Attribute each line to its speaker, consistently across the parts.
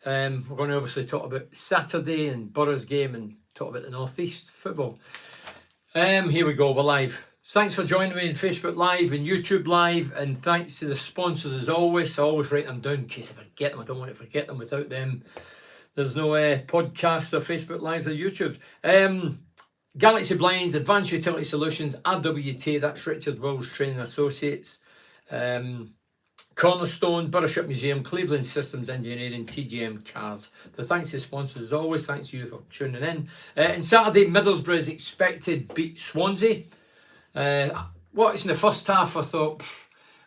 Speaker 1: We're going to obviously talk about Saturday and Borough's game and talk about the North East football. Here we go, we're live. Thanks for joining me on Facebook Live and YouTube Live, and thanks to the sponsors as always. I always write them down in case I forget them. I don't want to forget them. Without them, there's no podcasts or Facebook Lives or YouTubes. Galaxy Blinds, Advanced Utility Solutions, RWT, that's Richard Wills Training Associates. Cornerstone, Borough Museum, Cleveland Systems Engineering, TGM Cars. So thanks to the sponsors as always. Thanks to you for tuning in. And Saturday, Middlesbrough is expected beat Swansea. It's in the first half, I thought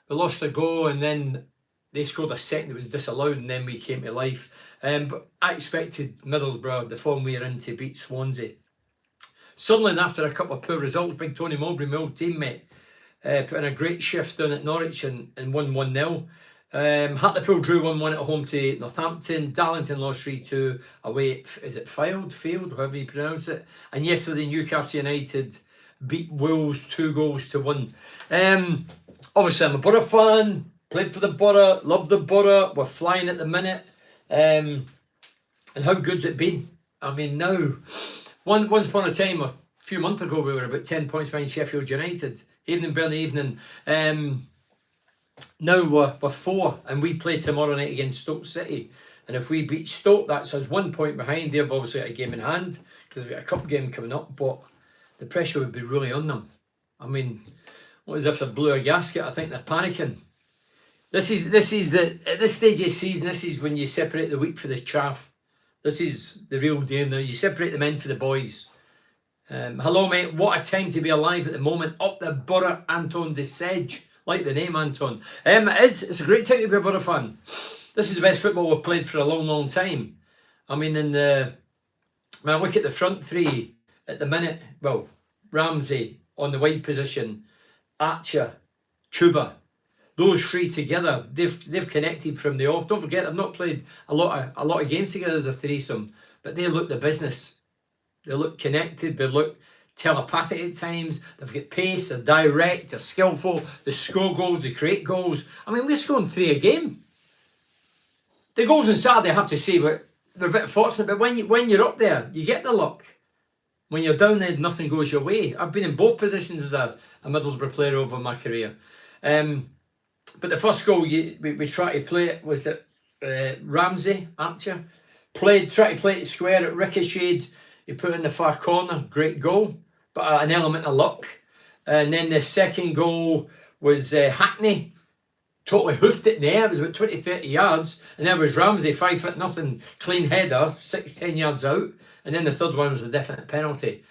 Speaker 1: we lost a goal and then they scored a second that was disallowed and then we came to life. But I expected Middlesbrough, the form we are in, to beat Swansea. Sunderland, after a couple of poor results, big Tony Mowbray, my old teammate, put in a great shift down at Norwich and won 1-0. Hartlepool drew 1-1 at home to Northampton. Darlington lost 3-2 away at Field, however you pronounce it. And yesterday, Newcastle United beat Wolves 2-1. Obviously, I'm a Borough fan, played for the Borough, love the Borough, we're flying at the minute. And how good's it been? I mean, now, once upon a time, a few months ago, we were about 10 points behind Sheffield United. Evening, Burnley, evening. Now we're 4 and we play tomorrow night against Stoke City. And if we beat Stoke, that's us 1 point behind. They've obviously got a game in hand because we've got a cup game coming up, but the pressure would be really on them. I mean, what is if they blew a gasket? I think they're panicking. This is at this stage of the season, this is when you separate the wheat for the chaff. This is the real deal now. You separate the men for the boys. Hello, mate. What a time to be alive at the moment. Up the Borough, Anton de Sedge. Like the name, Anton. It's a great time to be a Borough fan. This is the best football we've played for a long, long time. I mean, when I look at the front three at the minute, well, Ramsey on the wide position, Archer, Chuba, those three together, they've connected from the off. Don't forget, they've not played a lot of games together as a threesome, but they look the business. They look connected, they look telepathic at times, they've got pace, they're direct, they're skillful, they score goals, they create goals. I mean, we're scoring 3 a game. The goals on Saturday, I have to say, they're a bit fortunate, but when you're up there, you get the luck. When you're down there, nothing goes your way. I've been in both positions as a Middlesbrough player over my career. But the first goal we tried to play it was that Ramsey, Archer, tried to play it square, it ricocheted. He put it in the far corner, great goal, but an element of luck. And then the second goal was Hackney, totally hoofed it in the air, it was about 20-30 yards. And then was Ramsey, 5'0", clean header, 6-10 yards out. And then the third one was a definite penalty.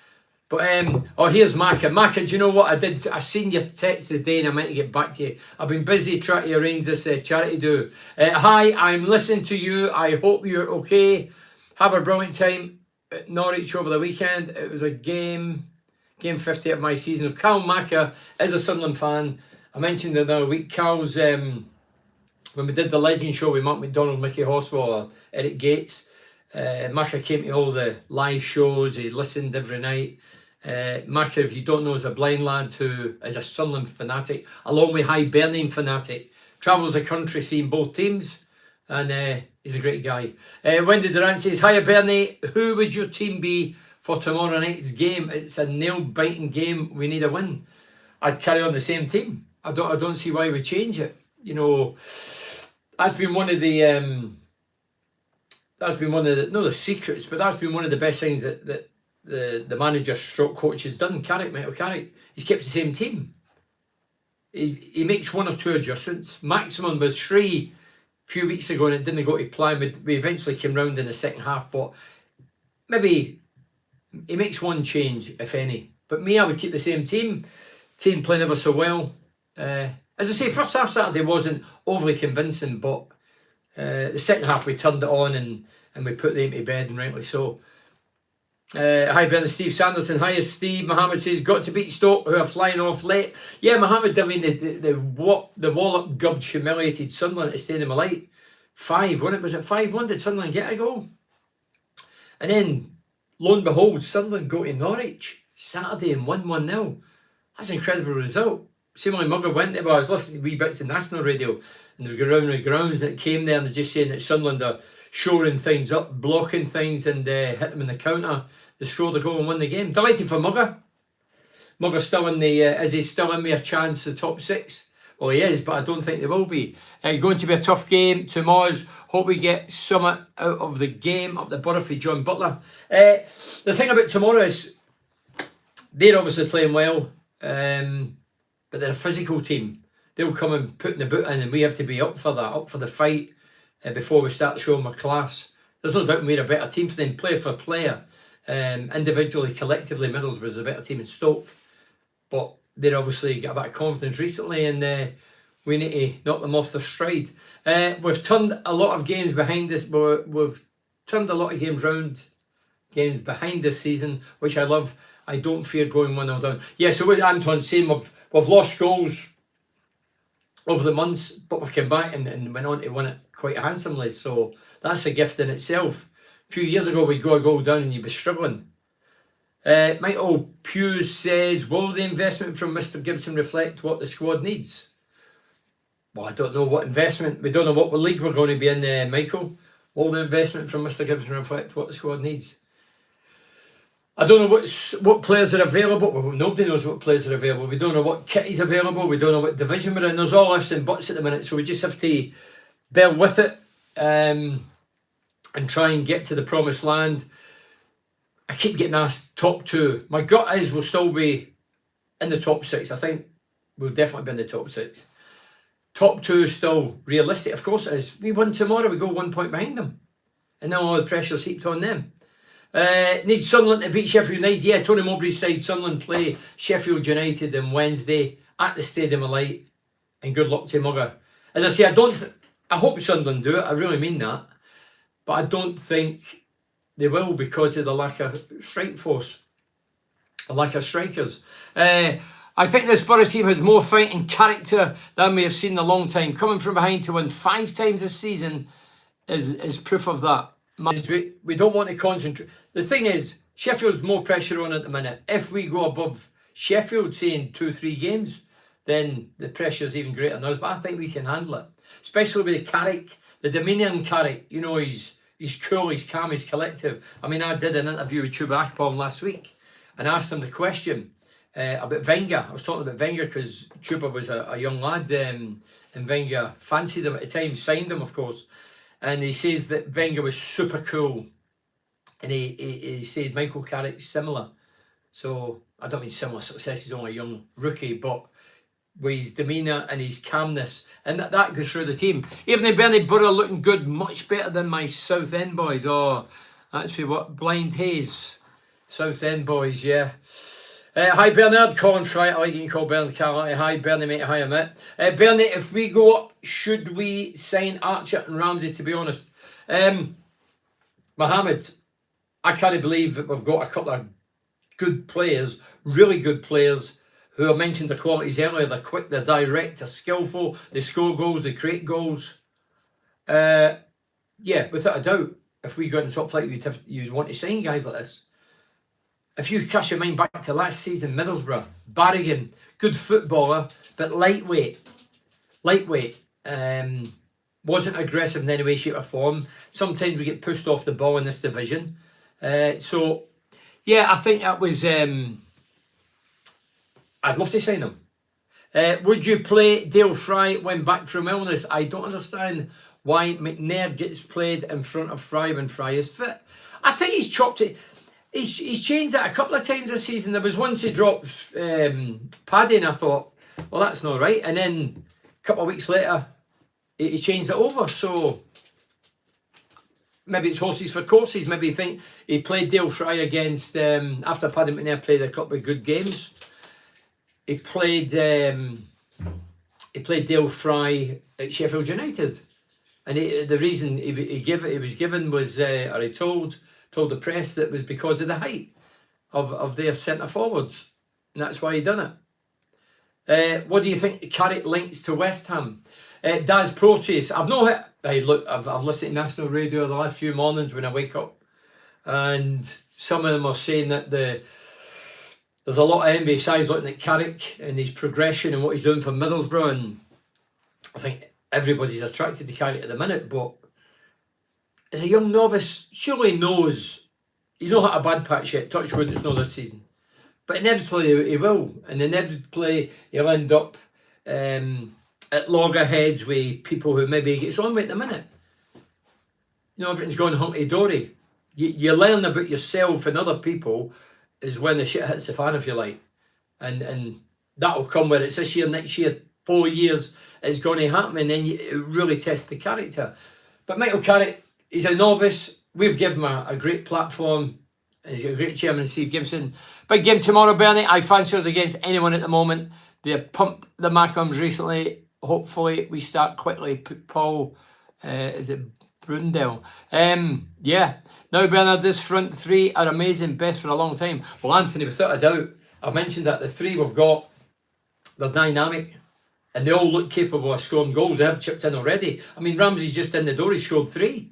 Speaker 1: But, here's Maka. Maka, do you know what I did? I seen your text today and I meant to get back to you. I've been busy trying to arrange this charity do. Hi, I'm listening to you. I hope you're okay. Have a brilliant time at Norwich over the weekend. It was a game 50 of my season. Carl Maka is a Sunderland fan. I mentioned the other week, Carl's, when we did the Legend Show with Mark McDonald, Mickey Horsfall, Eric Gates, Maka came to all the live shows, he listened every night. Maka, if you don't know, is a blind lad who is a Sunderland fanatic, along with Hibernian fanatic, travels the country seeing both teams, and he's a great guy. Wendy Durant says, "Hiya Bernie, who would your team be for tomorrow night's game? It's a nail-biting game, we need a win." I'd carry on the same team. I don't see why we change it. You know, that's been one of the not the secrets, but that's been one of the best things that the manager stroke coach has done. Michael Carrick, he's kept the same team. He makes 1 or 2 adjustments. Maximum was 3 a few weeks ago and it didn't go to plan. We eventually came round in the second half, but maybe he makes 1 change, if any. But me, I would keep the same team playing ever so well. As I say, first half Saturday wasn't overly convincing, but the second half we turned it on and we put them to bed, and rightly so. Hi Bernard, Steve Sanderson. Hi Steve. Mohammed says, got to beat Stoke, who are flying off late. Yeah, Mohammed, I mean, the wallop gubbed, humiliated Sunderland to stay in the light. 5, wasn't it? Was it 5-1? Did Sunderland get a goal? And then, lo and behold, Sunderland go to Norwich Saturday and won 1-0. That's an incredible result. Similarly, Mugger went there, but I was listening to wee bits of national radio, and they were going around the grounds, and it came there, and they're just saying that Sunderland are shoring things up, blocking things, and hit them in the counter. They scored a goal and won the game. Delighted for Mugger. Mugger's still in the, is he still in with a chance of top 6? Well, he is, but I don't think they will be. Going to be a tough game tomorrow's. Hope we get some out of the game up the borough for John Butler. The thing about tomorrow is they're obviously playing well, but they're a physical team. They'll come and put the boot in, and we have to be up for that, up for the fight before we start showing our class. There's no doubt we're a better team for them, player for player. Individually, collectively, Middlesbrough's a better team in Stoke. But they've obviously got a bit of confidence recently, and we need to knock them off their stride. We've turned a lot of games behind us. We've turned a lot of games round, games behind this season, which I love. I don't fear going 1-0 down. Yeah, so what Anton's saying, we've lost goals over the months, but we've come back and went on to win it quite handsomely. So that's a gift in itself. A few years ago, we'd go a goal down and you'd be struggling. Michael Pugh says, will the investment from Mr. Gibson reflect what the squad needs? Well, I don't know what investment. We don't know what league we're going to be in, Michael. Will the investment from Mr. Gibson reflect what the squad needs? I don't know what players are available. Well, nobody knows what players are available. We don't know what kit is available. We don't know what division we're in. There's all ifs and buts at the minute. So we just have to bear with it and try and get to the promised land. I keep getting asked top 2. My gut is we'll still be in the top 6. I think we'll definitely be in the top 6. Top 2 is still realistic. Of course it is. We win tomorrow, we go 1 point behind them. And now all the pressure's heaped on them. Need Sunderland to beat Sheffield United. Yeah, Tony Mowbray's side, Sunderland play Sheffield United on Wednesday at the Stadium of Light. And good luck to Mugger. As I say, I hope Sunderland do it. I really mean that. But I don't think they will because of the lack of strike force. The lack of strikers. I think this Borough team has more fighting character than we have seen in a long time. Coming from behind to win 5 times this season is proof of that. We don't want to concentrate. The thing is, Sheffield's more pressure on at the minute. If we go above Sheffield, say in 2-3 games, then the pressure is even greater on us. But I think we can handle it, especially with Carrick, the demeanour in Carrick. You know, he's cool, he's calm, he's collective. I mean, I did an interview with Chuba Akpom last week and asked him the question about Wenger. I was talking about Wenger because Chuba was a young lad and Wenger fancied him at the time, signed him, of course. And he says that Wenger was super cool. And he says Michael Carrick's similar. So, I don't mean similar success, he's only a young rookie, but with his demeanour and his calmness. And that goes through the team. Even though Bernie Borough looking good, much better than my South End boys. Oh, actually, what? Blind Haze. South End boys, yeah. Hi Bernard, Colin Fry. I like you call Bernard Carl. Hi Bernie, mate. Hi, Amit. Bernie, if we go up, should we sign Archer and Ramsey, to be honest? Mohammed, I can't believe that we've got a couple of good players, really good players, who I mentioned the qualities earlier. They're quick, they're direct, they're skillful, they score goals, they create goals. Yeah, without a doubt, if we go in the top flight, you'd want to sign guys like this. If you cast your mind back to last season, Middlesbrough, Barrigan, good footballer, but lightweight. Wasn't aggressive in any way, shape or form. Sometimes we get pushed off the ball in this division. So, yeah, I think that was... I'd love to sign him. Would you play Dale Fry when back from illness? I don't understand why McNair gets played in front of Fry when Fry is fit. I think he's chopped it. He's changed that a couple of times this season. There was once he dropped Paddy and I thought, well, that's not right. And then a couple of weeks later, he changed it over. So maybe it's horses for courses. Maybe you think he played Dale Fry against, after Paddy McNair played a couple of good games. He played Dale Fry at Sheffield United. And the reason he was given was, or he told the press that it was because of the height of their centre forwards, and that's why he done it. What do you think Carrick links to West Ham? Daz Proteus. I've listened to National Radio the last few mornings when I wake up, and some of them are saying that there's a lot of NBA sides looking at Carrick and his progression and what he's doing for Middlesbrough, and I think everybody's attracted to Carrick at the minute, but as a young novice, surely knows he's not had a bad patch yet. Touch wood, it's not this season. But inevitably he will, and inevitably he'll end up at loggerheads with people who maybe he gets on with at the minute. You know, everything's going hunky-dory. You learn about yourself and other people is when the shit hits the fan, if you like. And that'll come whether it's this year, next year, 4 years, it's going to happen, and then it really tests the character. But Michael Carrick, he's a novice. We've given him a great platform. And he's got a great chairman, Steve Gibson. Big game tomorrow, Bernie. I fancy us against anyone at the moment. They have pumped the Mackhams recently. Hopefully we start quickly. Paul, is it Brundell? Yeah. Now, Bernard, this front three are amazing. Best for a long time. Well, Anthony, without a doubt, I mentioned that the three we've got, they're dynamic. And they all look capable of scoring goals. They have chipped in already. I mean, Ramsey's just in the door. He scored 3.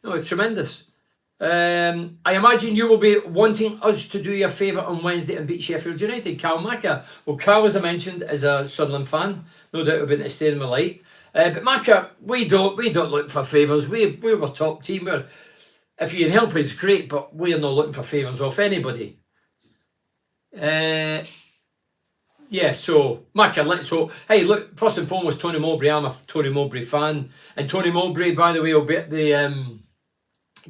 Speaker 1: No, it's tremendous. I imagine you will be wanting us to do you a favour on Wednesday and beat Sheffield United. Carl Macca. Well, Carl, as I mentioned, is a Sunderland fan. No doubt about to stay in my light. But Macca, we don't look for favours. We're top team. If you can help us, great. But we're not looking for favours off anybody. Yeah, so Macca, let's hope. Hey, look, first and foremost, Tony Mowbray. I'm a Tony Mowbray fan, and Tony Mowbray, by the way, will be at the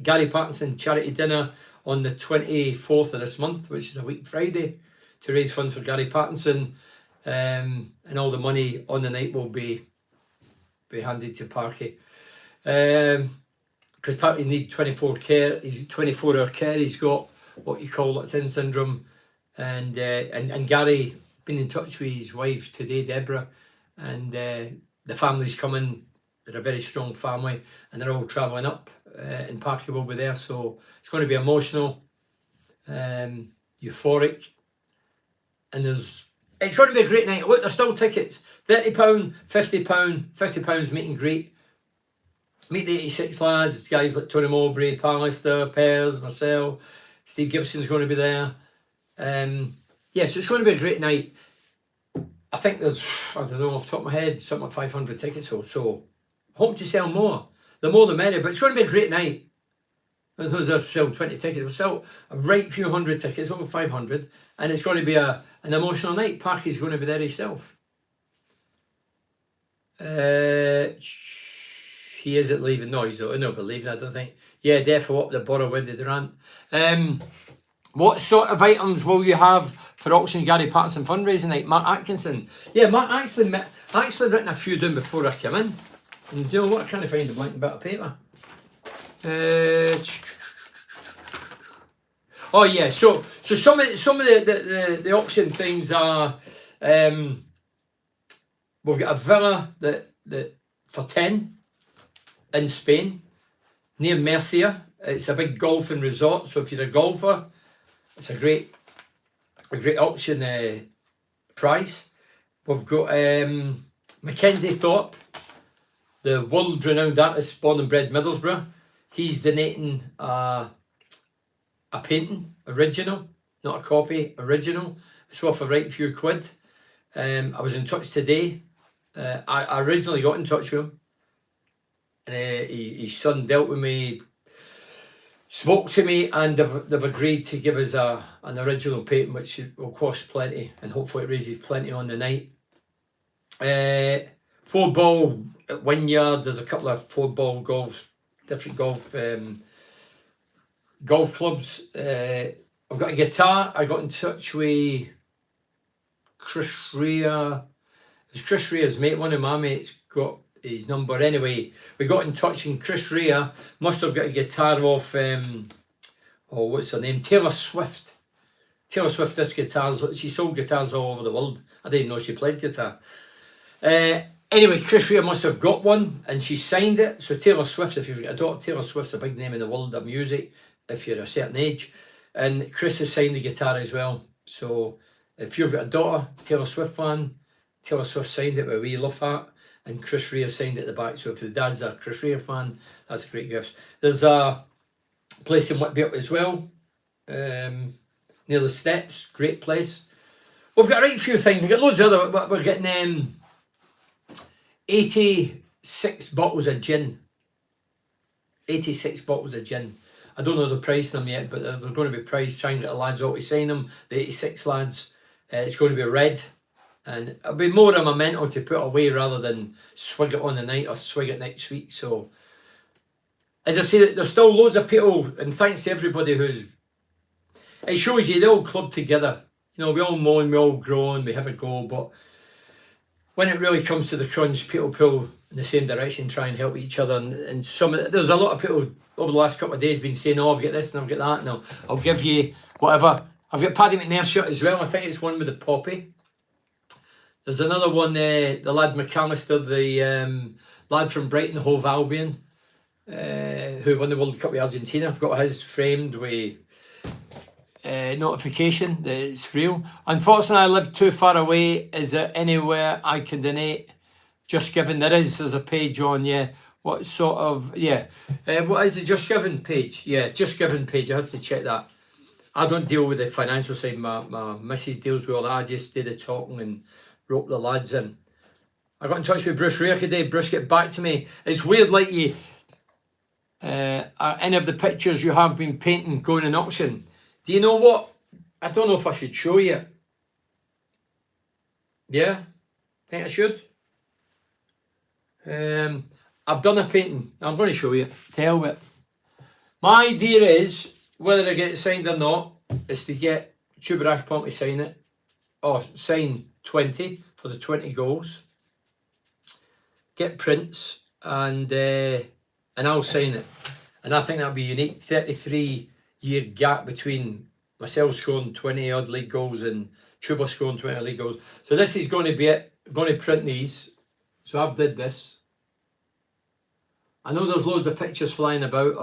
Speaker 1: Gary Pattinson charity dinner on the 24th of this month, which is a week Friday, to raise funds for Gary Pattinson, and all the money on the night will be handed to Parky. Because Parky needs 24 care. He's 24-hour care. He's got what you call Lactin syndrome, and Gary been in touch with his wife today, Deborah, and the family's coming. They're a very strong family, and they're all travelling up, and Parky will be there, so it's going to be emotional, euphoric, and it's going to be a great night. Look, there's still tickets, £30, £50, £50 meet and greet. Meet the 86 lads, guys like Tony Mowbray, Pallister, Pears, myself, Steve Gibson's going to be there. Yeah, so it's going to be a great night. I think there's, I don't know, off the top of my head, something like 500 tickets or so. Hope to sell more. The more the merrier, but it's going to be a great night. There's a sell 20 tickets. We'll sell a right few hundred tickets, over 500, and it's going to be an emotional night. Parky's going to be there himself. He isn't leaving. No, he's not leaving, I don't think. Yeah, therefore up the Borough Windy Durant. What sort of items will you have for auction Gary Pattinson fundraising night? Mark Atkinson. Yeah, Mark actually written a few down before I came in. And you know what? I can't find a blank bit of paper. Oh yeah, so some of the auction things are we've got a villa that for 10 in Spain near Murcia. It's a big golfing resort, so if you're a golfer, it's a great auction price. We've got Mackenzie Thorpe, the world-renowned artist born and bred Middlesbrough. He's donating a painting, original, not a copy, original. It's worth a right few quid. I was in touch today. I originally got in touch with him, and his son dealt with me, spoke to me, and they've agreed to give us an original painting, which will cost plenty, and hopefully it raises plenty on the night. 4-ball at Wynyard. There's a couple of 4-ball different golf clubs. I've got a guitar. I got in touch with Chris Rea. It's Chris Rea's mate. One of my mates got his number. Anyway, we got in touch, and Chris Rea must have got a guitar off what's her name? Taylor Swift. Taylor Swift this guitars. She sold guitars all over the world. I didn't know she played guitar. Anyway, Chris Rea must have got one, and she signed it. So Taylor Swift, if you've got a daughter, Taylor Swift's a big name in the world of music if you're a certain age. And Chris has signed the guitar as well. So if you've got a daughter, Taylor Swift fan, Taylor Swift signed it with a wee love heart, and Chris Rea signed it at the back. So if the dad's a Chris Rea fan, that's a great gift. There's a place in Whitby as well, near the steps, great place. We've got a right few things. We've got loads of other, but we're getting 86 bottles of gin. 86 bottles of gin. I don't know the price of them yet, but they're going to be priced. Trying to get the lads out to sign them. The 86 lads. It's going to be red. And it'll be more of a memento to put away rather than swig it on the night or swig it next week. So, as I say, there's still loads of people, and thanks to everybody who's... It shows you they all club together. You know, we all moan, we all groan, we have a go, but when it really comes to the crunch, people pull in the same direction, try and help each other. And there's a lot of people over the last couple of days been saying, oh, I've got this and I've got that, and I'll give you whatever. I've got Paddy McNair's shirt as well. I think it's one with the poppy. There's another one, the lad McAllister, the lad from Brighton Hove Albion, who won the World Cup with Argentina. I've got his framed with notification that it's real. Unfortunately, I live too far away. Is there anywhere I can donate? Just Giving. There's a page on, yeah. What sort of, yeah. What is the Just Giving page? Yeah, Just Giving page. I have to check that. I don't deal with the financial side. My missus deals with all that. I just do the talking and rope the lads in. I got in touch with Bruce Rea today. Bruce get back to me. It's weird, like you, any of the pictures you have been painting going in auction. Do you know what? I don't know if I should show you. Yeah, I think I should. I've done a painting. I'm going to show you. Tell it. My idea is, whether I get it signed or not, is to get Chubarachpom to sign it. Or sign 20 for the 20 goals. Get prints and I'll sign it. And I think that'll be unique. 33-year gap between myself scoring 20 odd league goals and Chuba scoring 20 league goals. So this is going to be it. I'm going to print these. So I've did this. I know there's loads of pictures flying about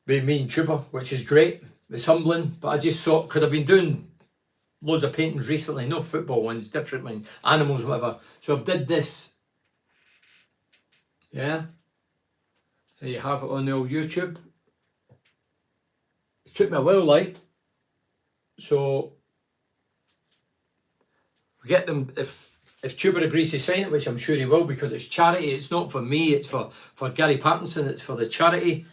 Speaker 1: me and Chuba, which is great. It's humbling, but I just thought, because I've been doing loads of paintings recently, no football ones, different ones, animals, whatever. So I've did this. Yeah. There you have it on the old YouTube. It took me a while, like. So we get them, if Chuba agrees to sign it, which I'm sure he will, because it's charity. It's not for me, it's for Gary Pattinson, it's for the charity.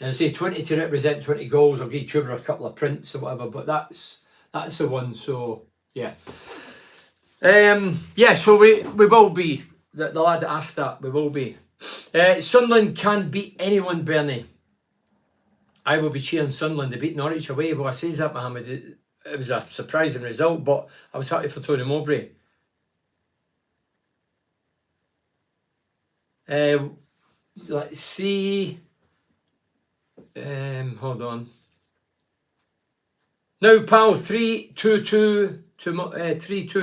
Speaker 1: And I say 20 to represent 20 goals. I'll give Chuba a couple of prints or whatever, but that's the one. So yeah. Yeah, so we will be, the lad that asked that, we will be. Sunderland can beat anyone, Bernie. I will be cheering Sunderland to beat Norwich away. Well, I says that, Mohammed. It was a surprising result, but I was happy for Tony Mowbray. Let's see. Hold on. Now, pal, 3-2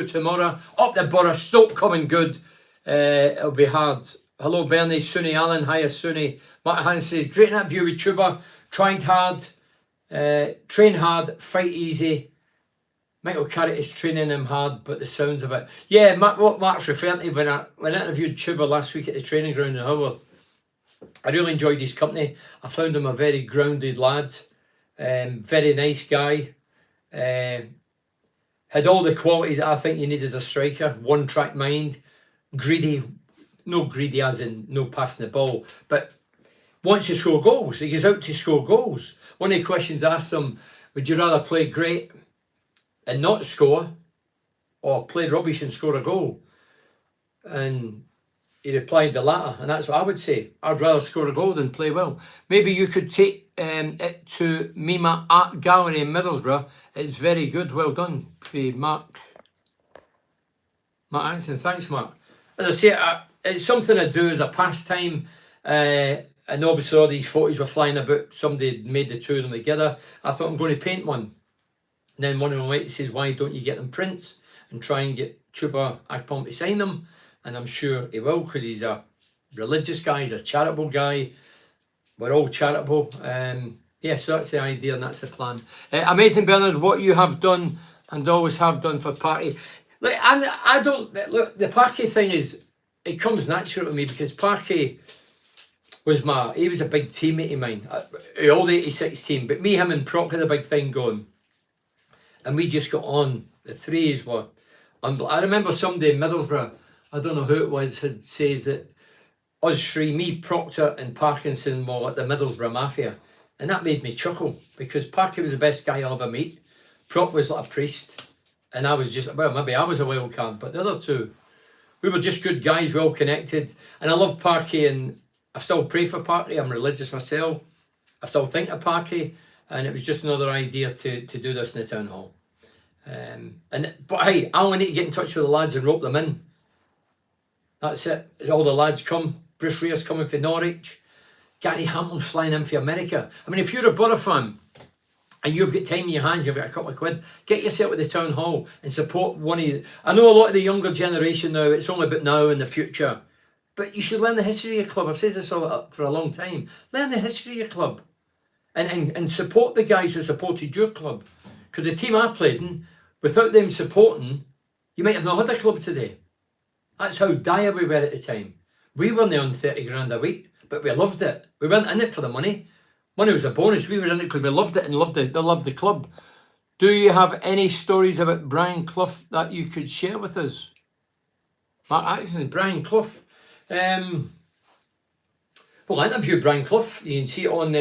Speaker 1: tomorrow. Up the Borough. Stoke coming good. It'll be hard. Hello, Bernie. Sunny Allen. Hiya, Sunny. Matt Hans says, great interview with Chuba. Tried hard. Train hard. Fight easy. Michael Carrot is training him hard, but the sounds of it. Yeah, what Mark's referring to, when I interviewed Chuba last week at the training ground in Haworth, I really enjoyed his company. I found him a very grounded lad. Very nice guy. Had all the qualities that I think you need as a striker. One-track mind. Greedy. No greedy as in no passing the ball, but wants to score goals. He goes out to score goals. One of the questions I asked him, would you rather play great and not score, or play rubbish and score a goal? And he replied the latter, and that's what I would say. I'd rather score a goal than play well. Maybe you could take it to Mima Art Gallery in Middlesbrough. It's very good. Well done, Mark Anderson. Thanks, Mark. As I say, it's something I do as a pastime. And obviously all these photos were flying about. Somebody had made the two of them together. I thought, I'm going to paint one. And then one of my mates says, why don't you get them prints and try and get Chuba Akpom to sign them? And I'm sure he will, because he's a religious guy, he's a charitable guy. We're all charitable. Yeah, so that's the idea and that's the plan. Amazing, Bernard, what you have done and always have done for Parky. Like, I don't, look, the Parky thing is, it comes natural to me, because Parky was he was a big teammate of mine, all the 86 team, but me, him and Proc had a big thing going. And we just got on. The threes were unbelievable. I remember somebody in Middlesbrough, I don't know who it was, says that us three, me, Proctor and Parkinson, were like the Middlesbrough Mafia. And that made me chuckle, because Parky was the best guy I'll ever meet. Proc was like a priest. And I was just, well, maybe I was a wild card, but the other two, we were just good guys, well connected. And I love Parky, and I still pray for Parky. I'm religious myself. I still think of Parky. And it was just another idea to do this in the town hall. But hey, I only need to get in touch with the lads and rope them in. That's it. All the lads come. Bruce Rear's coming for Norwich. Gary Hamilton's flying in for America. I mean, if you're a Borough fan and you've got time in your hands, you've got a couple of quid, get yourself at the town hall and support one of you. I know a lot of the younger generation now, it's only about now and the future, but you should learn the history of your club. I've said this for a long time. Learn the history of your club and support the guys who supported your club. Because the team I played in, without them supporting, you might have not had a club today. That's how dire we were at the time. We weren't on 30 grand a week, but we loved it. We weren't in it for the money. Money was a bonus. We were in it because we loved it and loved the club. Do you have any stories about Brian Clough that you could share with us? Mark Atkinson, Brian Clough. Well, I interviewed Brian Clough. You can see it on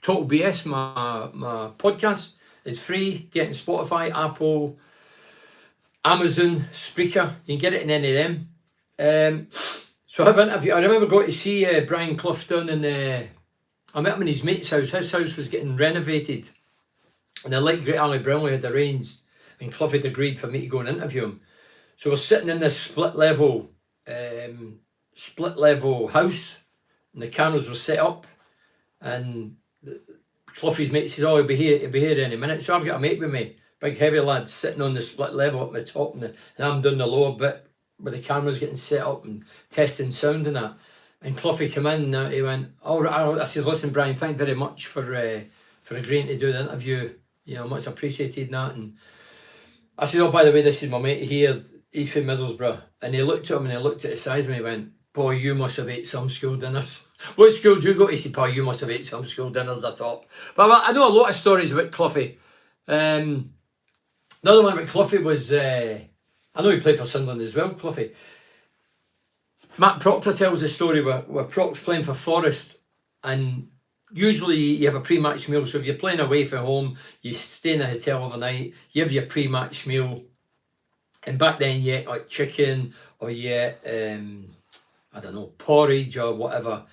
Speaker 1: Total BS, my podcast. It's free. Get in Spotify, Apple, Amazon, Spreaker. You can get it in any of them. So I've interviewed. I remember going to see Brian Clough down in. I met him in his mate's house. His house was getting renovated, and the late great Ali Brownlee had arranged, and Clough had agreed for me to go and interview him. So we're sitting in this split level house, and the cameras were set up, and Clough's mate says, "Oh, he'll be here any minute." So I've got a mate with me, big heavy lad, sitting on the split level up the top, and I'm doing the lower bit where the cameras getting set up and testing sound and that. And Clough came in and he went, "Oh," I says, "Listen, Brian, thank you very much for agreeing to do the interview. You know, much appreciated and that." And I said, "Oh, by the way, this is my mate here. He's from Middlesbrough." And he looked at him and he looked at his size and he went, "Boy, you must have ate some school dinners." "What school do you go to?" He said, "Boy, you must have ate some school dinners," I thought. But I know a lot of stories about Clough. The other one about Clough was, I know he played for Sunderland as well, Clough. Matt Proctor tells a story where Proc's playing for Forest, and usually you have a pre-match meal. So if you're playing away from home, you stay in a hotel overnight, you have your pre-match meal, and back then you ate like chicken or you ate, I don't know, porridge or whatever.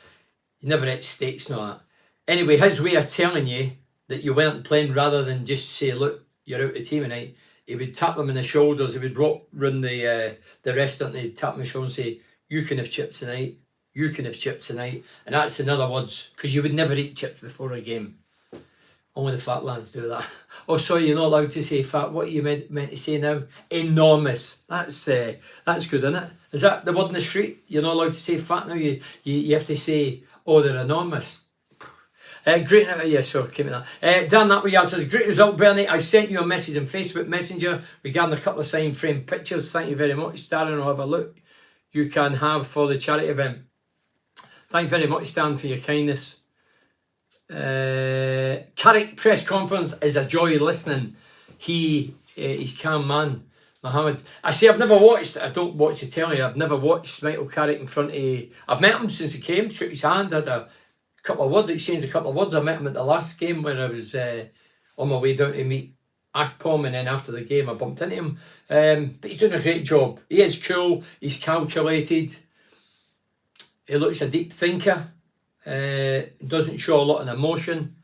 Speaker 1: You never ate steaks and all that. Anyway, his way of telling you that you weren't playing, rather than just say, "Look, you're out of the team tonight," he would tap them in the shoulders. He would walk round the restaurant and he'd tap them in the shoulder and say, "You can have chips tonight, you can have chips tonight." And that's in other words, because you would never eat chips before a game. Only the fat lads do that. "Oh, sorry, you're not allowed to say fat." "What are you meant to say now?" "Enormous." That's good, isn't it? Is that the word in the street? You're not allowed to say fat now. You have to say, "Oh, they're enormous." Great, yeah, sure, keep it that. Dan, that way says, "Great result, Bernie. I sent you a message on Facebook Messenger regarding a couple of signed frame pictures. Thank you very much. Darren will have a look you can have for the charity event." Thank you very much, Stan, for your kindness. Carrick press conference is a joy listening. He's calm man, Mohammed. I say I've never watched. I don't watch the telly. I've never watched Michael Carrick in front of. I've met him since he came. Shook his hand. Had a couple of words. Exchanged a couple of words. I met him at the last game when I was on my way down to meet Akpom, and then after the game I bumped into him. But he's doing a great job. He is cool. He's calculated. He looks a deep thinker. Doesn't show a lot of emotion,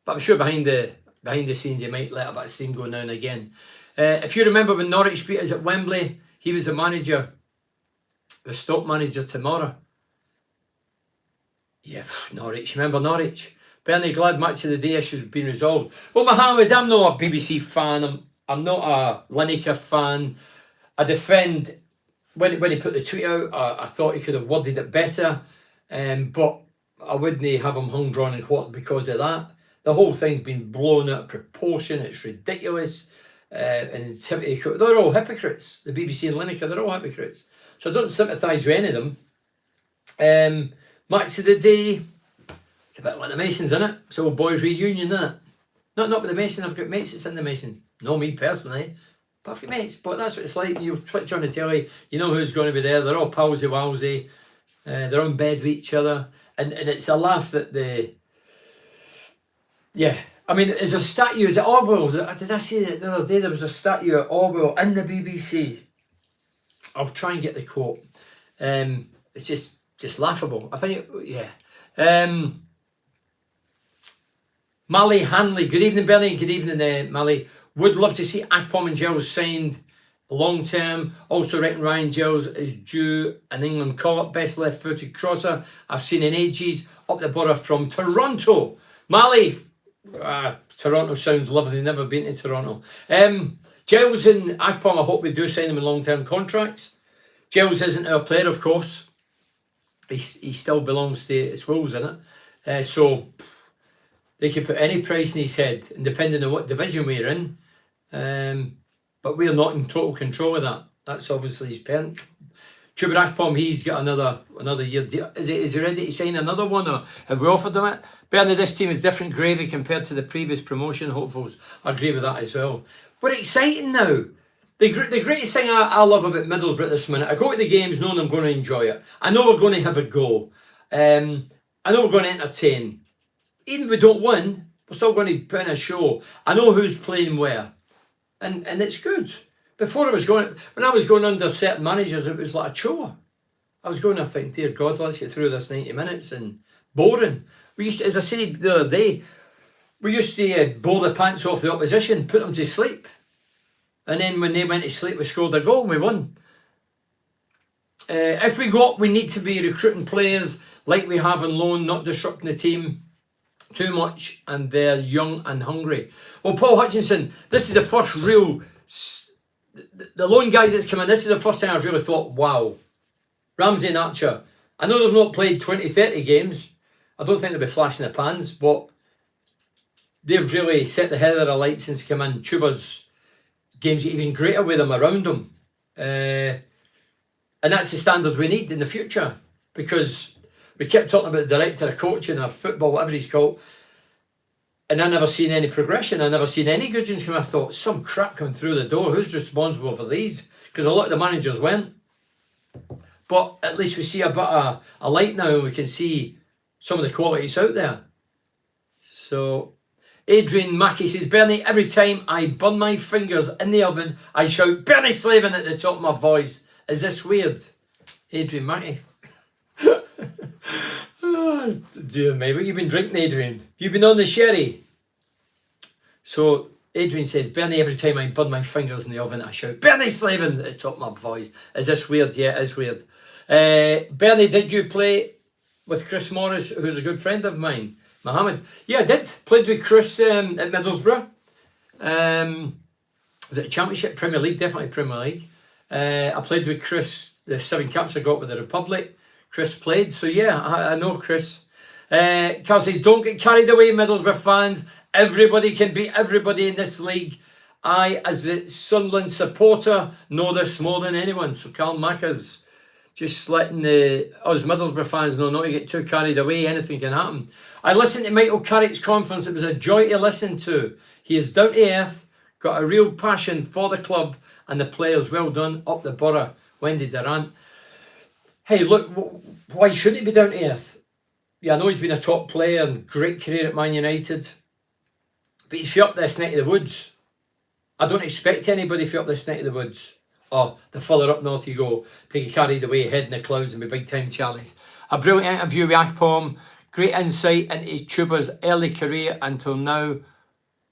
Speaker 1: but I'm sure behind the scenes he might let a bit of steam go now and again. If you remember when Norwich beat us at Wembley, he was the manager, the Stoke manager tomorrow. Yeah, Norwich. Remember Norwich? Bernie, glad match of the day issues have been resolved. Well, Mohammed, I'm not a BBC fan. I'm not a Lineker fan. I defend when he put the tweet out. I thought he could have worded it better, but I wouldn't have him hung, drawn, and quartered because of that. The whole thing's been blown out of proportion. It's ridiculous. And they're all hypocrites. The BBC and Lineker, they're all hypocrites. So I don't sympathise with any of them. Match of the day. It's a bit like the Masons, isn't it? It's all boys reunion, isn't it? Not with the Masons. I've got mates that's in the Masons. No, me personally, but I've got mates. But that's what it's like. You switch on the telly, you know who's going to be there. They're all palsy-walsy. They're on bed with each other, and it's a laugh that yeah. I mean, there's a statue. Is it Orwell? Did I say that the other day? There was a statue of Orwell in the BBC. I'll try and get the quote. It's just laughable. I think, Mally Hanley. Good evening, Bernie. Good evening, Mally. Would love to see Akpom and Giles signed long term. Also reckon Ryan Giles is due an England call-up. Best left-footed crosser I've seen in ages. Up the border from Toronto. Mally. Toronto sounds lovely. Never been to Toronto. Giles and Akpom, I hope we do sign them in long-term contracts. Giles isn't our player, of course. He still belongs to Wolves, isn't it? So they could put any price in his head, and depending on what division we're in. But we're not in total control of that. That's obviously his parent. Chuba Akpom, he's got another year. Is he ready to sign another one, or have we offered him it? Bernie, this team is different gravy compared to the previous promotion hopefuls. I agree with that as well. We're exciting now. The greatest thing I love about Middlesbrough this minute, I go to the games knowing I'm going to enjoy it. I know we're going to have a go. I know we're going to entertain. Even if we don't win, we're still going to put in a show. I know who's playing where. And it's good. Before when I was going under certain managers, it was like a chore. I was going to think, dear God, let's get through this 90 minutes, and boring. We used to, as I said the other day, we used to blow the pants off the opposition, put them to sleep. And then when they went to sleep, we scored a goal and we won. If we go up, we need to be recruiting players like we have on loan, not disrupting the team too much, and they're young and hungry. Well, Paul Hutchinson, this is the first real... The lone guys that's come in, this is the first time I've really thought, wow, Ramsey and Archer. I know they've not played 20, 30 games. I don't think they'll be flashing the pans, but they've really set the head of the light since come in. Chuba's games get even greater with them around them. And that's the standard we need in the future, because we kept talking about the director of coaching or football, whatever he's called, and I never seen any progression. I never seen any good ones come. I thought, some crap coming through the door. Who's responsible for these? Because a lot of the managers went. But at least we see a bit of a light now, and we can see some of the qualities out there. So, Adrian Mackey says, Bernie, every time I burn my fingers in the oven, I shout, Bernie Slaven at the top of my voice. Is this weird? Adrian Mackey. Oh, dear me, what you been drinking, Adrian? You've been on the sherry. So Adrian says, Bernie, every time I burn my fingers in the oven, I shout, Bernie Slaven at the top of my voice. Is this weird? Yeah, it is weird. Bernie, did you play with Chris Morris, who's a good friend of mine? Mohammed? Yeah, I did. Played with Chris at Middlesbrough. Was it Championship? Premier League? Definitely Premier League. I played with Chris, the 7 caps I got with the Republic. Chris played, so yeah, I know Chris. Carl says, don't get carried away, Middlesbrough fans. Everybody can beat everybody in this league. I, as a Sunderland supporter, know this more than anyone. So Carl Macca's just letting us Middlesbrough fans know not to get too carried away. Anything can happen. I listened to Michael Carrick's conference. It was a joy to listen to. He is down to earth, got a real passion for the club and the players. Well done. Up the borough, Wendy Durant. Hey, look, why shouldn't he be down to earth? Yeah, I know he's been a top player and great career at Man United. But he's up this neck of the woods. I don't expect anybody from up this neck of the woods. Or the further up north you go, to get carried away, head in the clouds and be big time Charlies. A brilliant interview with Akpom. Great insight into Chuba's early career until now.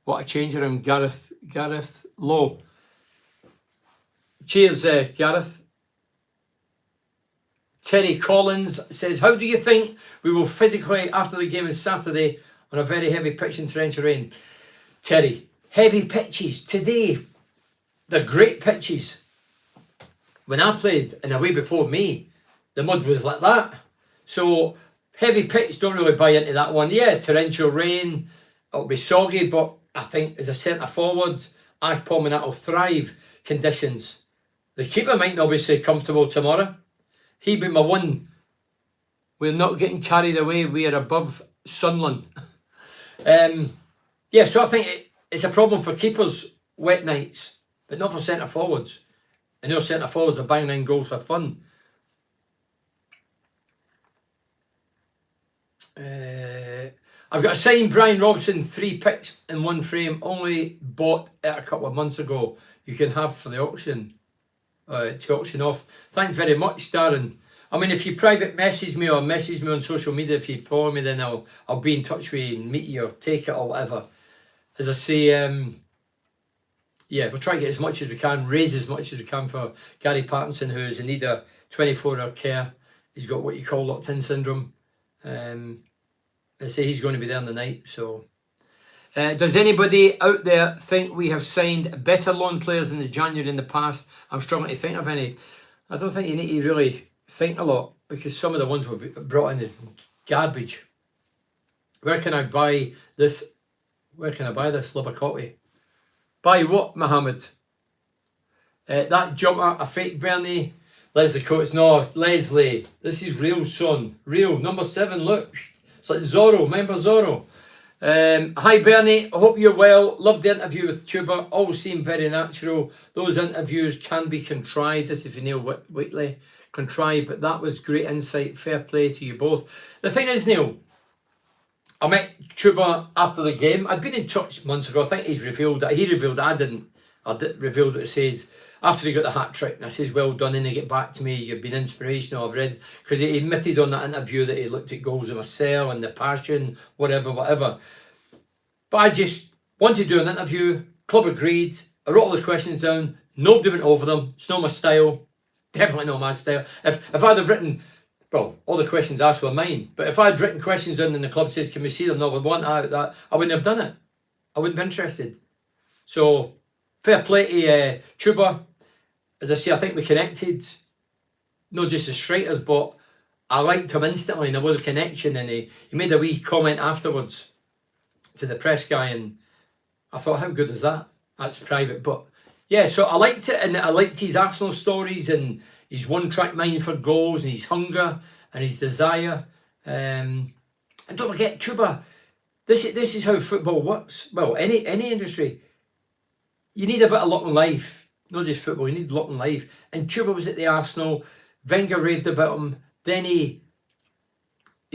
Speaker 1: What a change around Gareth Lowe. Cheers, Gareth. Terry Collins says, how do you think we will physically after the game on Saturday on a very heavy pitch in torrential rain? Terry, heavy pitches today, they're great pitches. When I played in a way before me, the mud was like that. So heavy pitch, don't really buy into that one. Yeah, it's torrential rain, it'll be soggy, but I think as a centre forward, Akpom and that'll thrive conditions. The keeper might not be so comfortable tomorrow. He'd be my one. We're not getting carried away. We are above Sunderland. Yeah, so I think it's a problem for keepers, wet nights, but not for centre forwards. And our centre forwards are banging in goals for fun. I've got a signed Brian Robson, 3 picks in 1 frame, only bought it a couple of months ago. You can have for the auction, to auction off. Thanks very much, Darren. I mean, if you private message me or message me on social media, if you follow me, then I'll be in touch with you and meet you or take it or whatever. As I say, yeah, we'll try to get as much as we can, raise as much as we can for Gary Pattinson, who is in need of 24-hour care. He's got what you call locked-in syndrome. They say he's going to be there in the night. So, does anybody out there think we have signed better loan players in the January in the past? I'm struggling to think of any. I don't think you need to really think a lot, because some of the ones were brought in as garbage. Where can I buy this? Where can I buy this liver copy? Buy what, Mohammed? That jumper, a fake Bernie. Leslie Coates, no, Leslie. This is real, son. Real. Number 7, look. It's like Zorro. Remember Zorro? Hi, Bernie. I hope you're well. Loved the interview with Tuber. All seemed very natural. Those interviews can be contrived. This is for Neil Wheatley. Contrived, but that was great insight. Fair play to you both. The thing is, Neil, I met Tuber after the game. I'd been in touch months ago. I think he's revealed that. He revealed that. I didn't. I revealed what it says. After he got the hat trick, and I says, well done, and he get back to me, you've been inspirational, I've read, because he admitted on that interview that he looked at goals in a cell and the passion, whatever. But I just wanted to do an interview, club agreed, I wrote all the questions down, nobody went over them, it's not my style, definitely not my style. If I'd have written, well, all the questions asked were mine, but if I'd written questions down and the club says, can we see them? No, we want that, I wouldn't have done it. I wouldn't be interested. So, fair play to Tuber. As I say, I think we connected, not just as strikers, but I liked him instantly and there was a connection, and he made a wee comment afterwards to the press guy, and I thought, how good is that? That's private, but yeah, so I liked it, and I liked his Arsenal stories and his one-track mind for goals and his hunger and his desire. And don't forget, Tuber, this is how football works. Well, any industry, you need a bit of luck in life. Not just football, you need luck in life. And Tuber was at the Arsenal. Wenger raved about him. Then he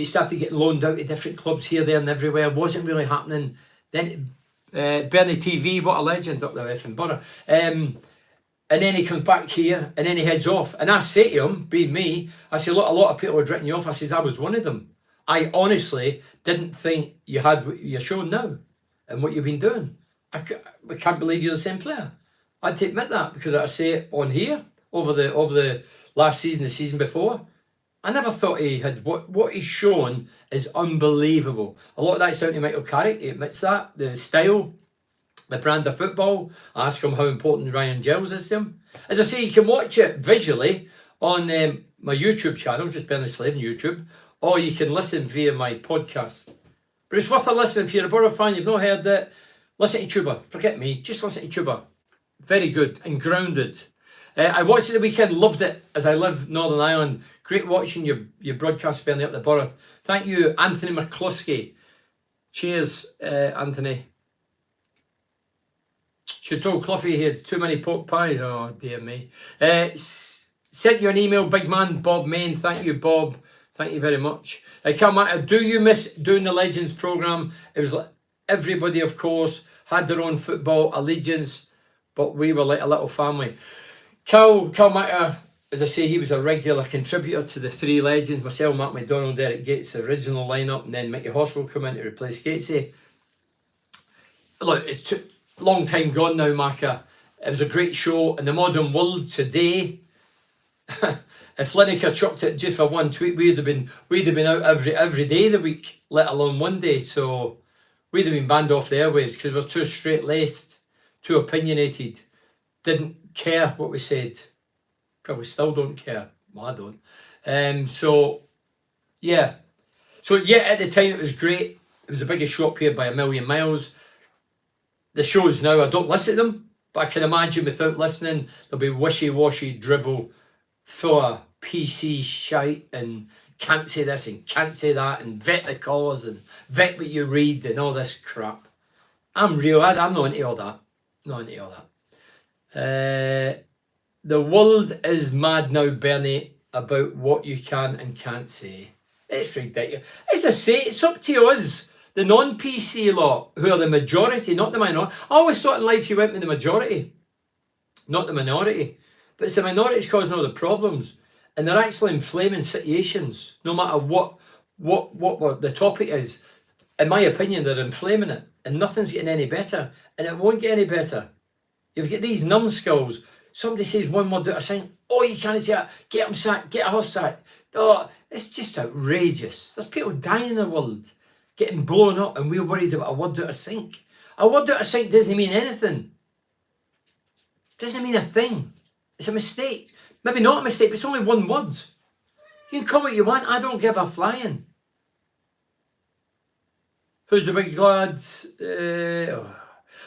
Speaker 1: started getting loaned out to different clubs here, there and everywhere. Wasn't really happening. Then Bernie TV, what a legend up there, effing Borough. And then he comes back here and then he heads off. And I say to him, being me, I say, look, a lot of people had written you off. I says, I was one of them. I honestly didn't think you had what you're showing now and what you've been doing. I can't believe you're the same player. I had to admit that, because I say it on here over the last season, the season before. I never thought he had what he's shown is unbelievable. A lot of that's down to Michael Carrick. He admits that. The style, the brand of football. I ask him how important Ryan Giles is to him. As I say, you can watch it visually on my YouTube channel, just Bernie Slaven YouTube, or you can listen via my podcast. But it's worth a listen. If you're a Borough fan, you've not heard it, listen to Tuber. Forget me, just listen to Tuber. Very good and grounded. I watched it the weekend, loved it, as I live Northern Ireland. Great watching your broadcast, Bernie, up the Borough. Thank you, Anthony McCluskey. Cheers, Anthony. Should told Cluffy he has too many pork pies. Oh, dear me. Sent you an email, big man, Bob Main. Thank you, Bob. Thank you very much. Kalmata, do you miss doing the Legends programme? It was like everybody, of course, had their own football allegiance, but we were like a little family. Kalmata, as I say, he was a regular contributor to the 3 legends. Myself, Mark McDonald, Derek Gates, the original lineup, and then Mickey Hoss will come in to replace Gatesy. Look, it's long time gone now, Maka. It was a great show. In the modern world today, if Lineker chucked it just for one tweet, we'd have been out every day of the week, let alone one day. So we'd have been banned off the airwaves because we're too straight-laced, too opinionated, didn't care what we said. Probably still don't care. Well, I don't. So yeah, at the time it was great. It was the biggest show up here by a million miles. The shows now, I don't listen to them, but I can imagine without listening, there'll be wishy-washy drivel full of PC shite and can't say this and can't say that and vet the colours and vet what you read and all this crap. I'm not into all that. Not into all that. The world is mad now, Bernie, about what you can and can't say. It's ridiculous. As I say, it's up to us, the non-PC lot, who are the majority, not the minority. I always thought in life you went with the majority, not the minority. But it's the minorities causing all the problems. And they're actually inflaming situations, no matter what the topic is. In my opinion, they're inflaming it. And nothing's getting any better. And it won't get any better. You've got these numbskulls. Somebody says one word out of sign. Oh, you can't say that. Get them sacked. Get her sacked. Oh, it's just outrageous. There's people dying in the world, getting blown up, and we're worried about a word out of sync. A word out of sync doesn't mean anything. Doesn't mean a thing. It's a mistake. Maybe not a mistake, but it's only one word. You can call what you want. I don't give a flying. Who's the big lad?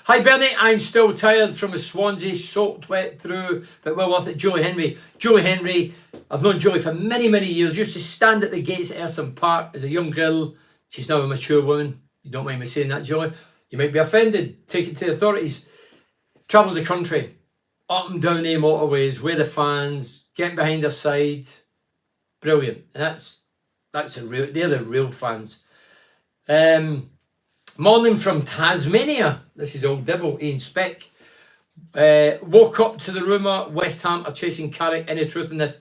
Speaker 1: Hi Bernie, I'm still tired from a Swansea, soaked wet through, but well worth it. Joey Henry. Joey Henry, I've known Joey for many, many years. Used to stand at the gates at Erson Park as a young girl. She's now a mature woman. You don't mind me saying that, Joey? You might be offended. Take it to the authorities. Travels the country, up and down the motorways, with the fans, getting behind their side. Brilliant. And they're the real fans. Morning from Tasmania. This is old devil, Ian Speck. Woke up to the rumour West Ham are chasing Carrick. Any truth in this?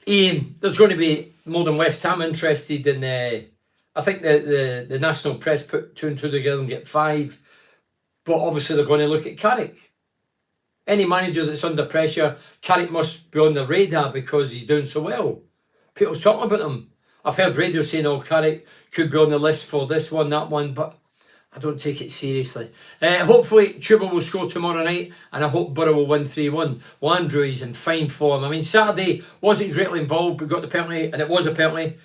Speaker 1: Ian, there's going to be more than West Ham interested in... I think the national press put 2 and 2 together and get 5. But obviously they're going to look at Carrick. Any managers that's under pressure, Carrick must be on the radar because he's doing so well. People's talking about him. I've heard radio saying, oh, Carrick could be on the list for this one, that one, but I don't take it seriously. Hopefully, Chuba will score tomorrow night, and I hope Borough will win 3-1. Well, Andrew is in fine form. I mean, Saturday wasn't greatly involved, but got the penalty, and it was a penalty.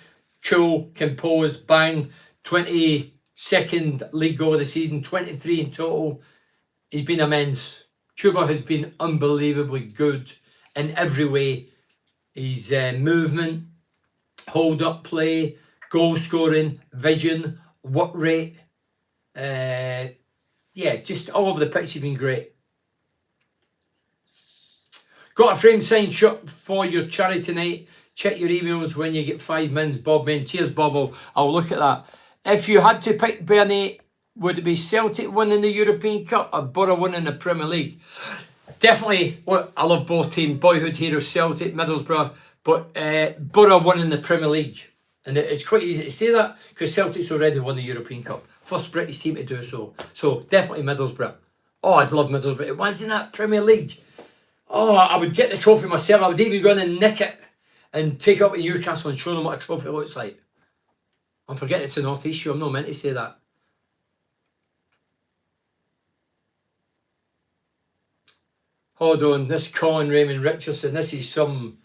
Speaker 1: Cool, composed, bang. 22nd league goal of the season, 23 in total. He's been immense. Chuba has been unbelievably good in every way. His movement, hold-up play, goal scoring, vision, work rate. Yeah, just all over the pitch, he's been great. Got a frame signed shot for your charity tonight. Check your emails when you get 5 minutes, Bob Man. Cheers, Bob. I'll look at that. If you had to pick, Bernie, would it be Celtic winning the European Cup or Borough winning the Premier League? Definitely. Well, I love both teams. Boyhood heroes, Celtic, Middlesbrough. But Borough winning the Premier League. And it's quite easy to say that because Celtic's already won the European Cup. First British team to do so. So definitely Middlesbrough. Oh, I'd love Middlesbrough. Why isn't that Premier League? Oh, I would get the trophy myself. I would even go in and nick it and take it up to Newcastle and show them what a trophy looks like. I'm forgetting it's the North East show. I'm not meant to say that. Hold on. This Colin Raymond Richardson. This is some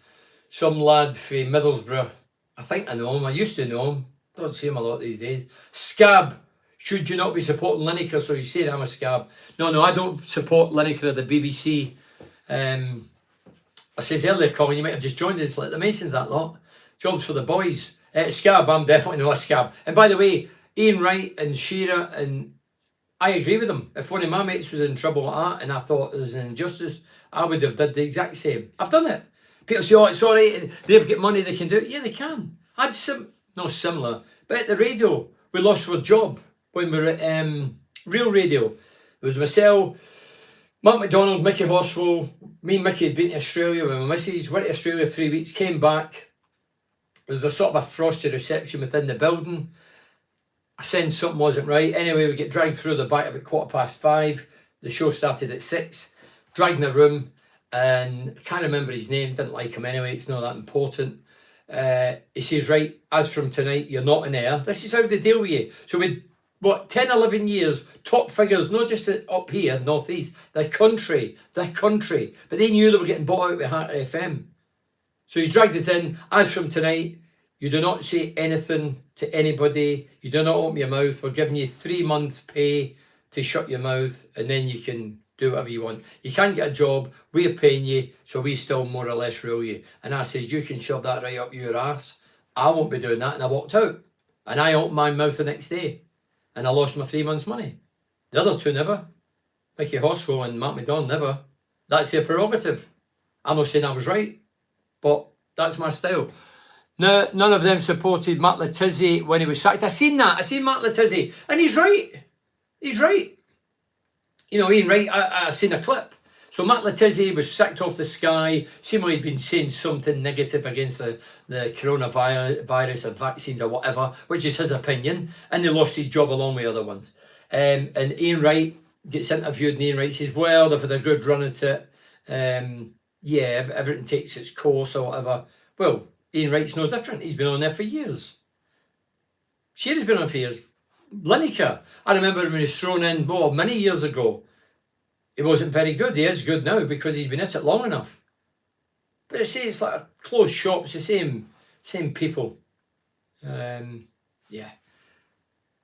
Speaker 1: lad from Middlesbrough. I think I know him. I used to know him. Don't see him a lot these days. Scab. Should you not be supporting Lineker? So you say I'm a scab. No, I don't support Lineker of the BBC. I said earlier, Colin, you might have just joined us like the Masons, that lot. Jobs for the boys. Scab, I'm definitely not a scab. And by the way, Ian Wright and Shearer, and I agree with them. If one of my mates was in trouble like that and I thought there was an injustice, I would have done the exact same. I've done it. People say, oh, it's all right, they've got money, they can do it. Yeah, they can. I had no similar. But at the radio, we lost our job when we were at Real Radio. It was myself, Mark McDonald, Mickey Horswell. Me and Mickey had been to Australia with my missus, went to Australia 3 weeks, came back. There was a sort of a frosty reception within the building. I sensed something wasn't right. Anyway, we get dragged through the back about 5:15. The show started at 6. Dragged in a room, and I can't remember his name, didn't like him anyway, it's not that important. He says, right, as from tonight, you're not in air. This is how they deal with you. So we, 10, 11 years, top figures, not just up here, North East, the country. But they knew they were getting bought out with Heart FM. So he's dragged us in. As from tonight, you do not say anything to anybody. You do not open your mouth. We're giving you 3 months pay to shut your mouth, and then you can do whatever you want. You can't get a job. We're paying you, so we still more or less rule you. And I says, you can shove that right up your ass. I won't be doing that. And I walked out. And I opened my mouth the next day. And I lost my 3 months' money. The other two never. Mickey Horswell and Mark McDonald never. That's their prerogative. I'm not saying I was right, but that's my style. No, none of them supported Matt Letizia when he was sacked. I seen that. I seen Matt Letizia, and he's right. He's right. You know, Ian Wright, I seen a clip. So Matt Letizia was sacked off the Sky. Seemingly he'd been saying something negative against the coronavirus or vaccines or whatever, which is his opinion, and he lost his job along with other ones. And Ian Wright gets interviewed, and Ian Wright says, well, they've had a good run at it. Yeah, everything takes its course or whatever. Well, Ian Wright's no different. He's been on there for years. Sherry's been on for years. Lineker, I remember when he was thrown in, many years ago. He wasn't very good. He is good now because he's been at it long enough. But it's like a closed shop. It's the same people. Yeah.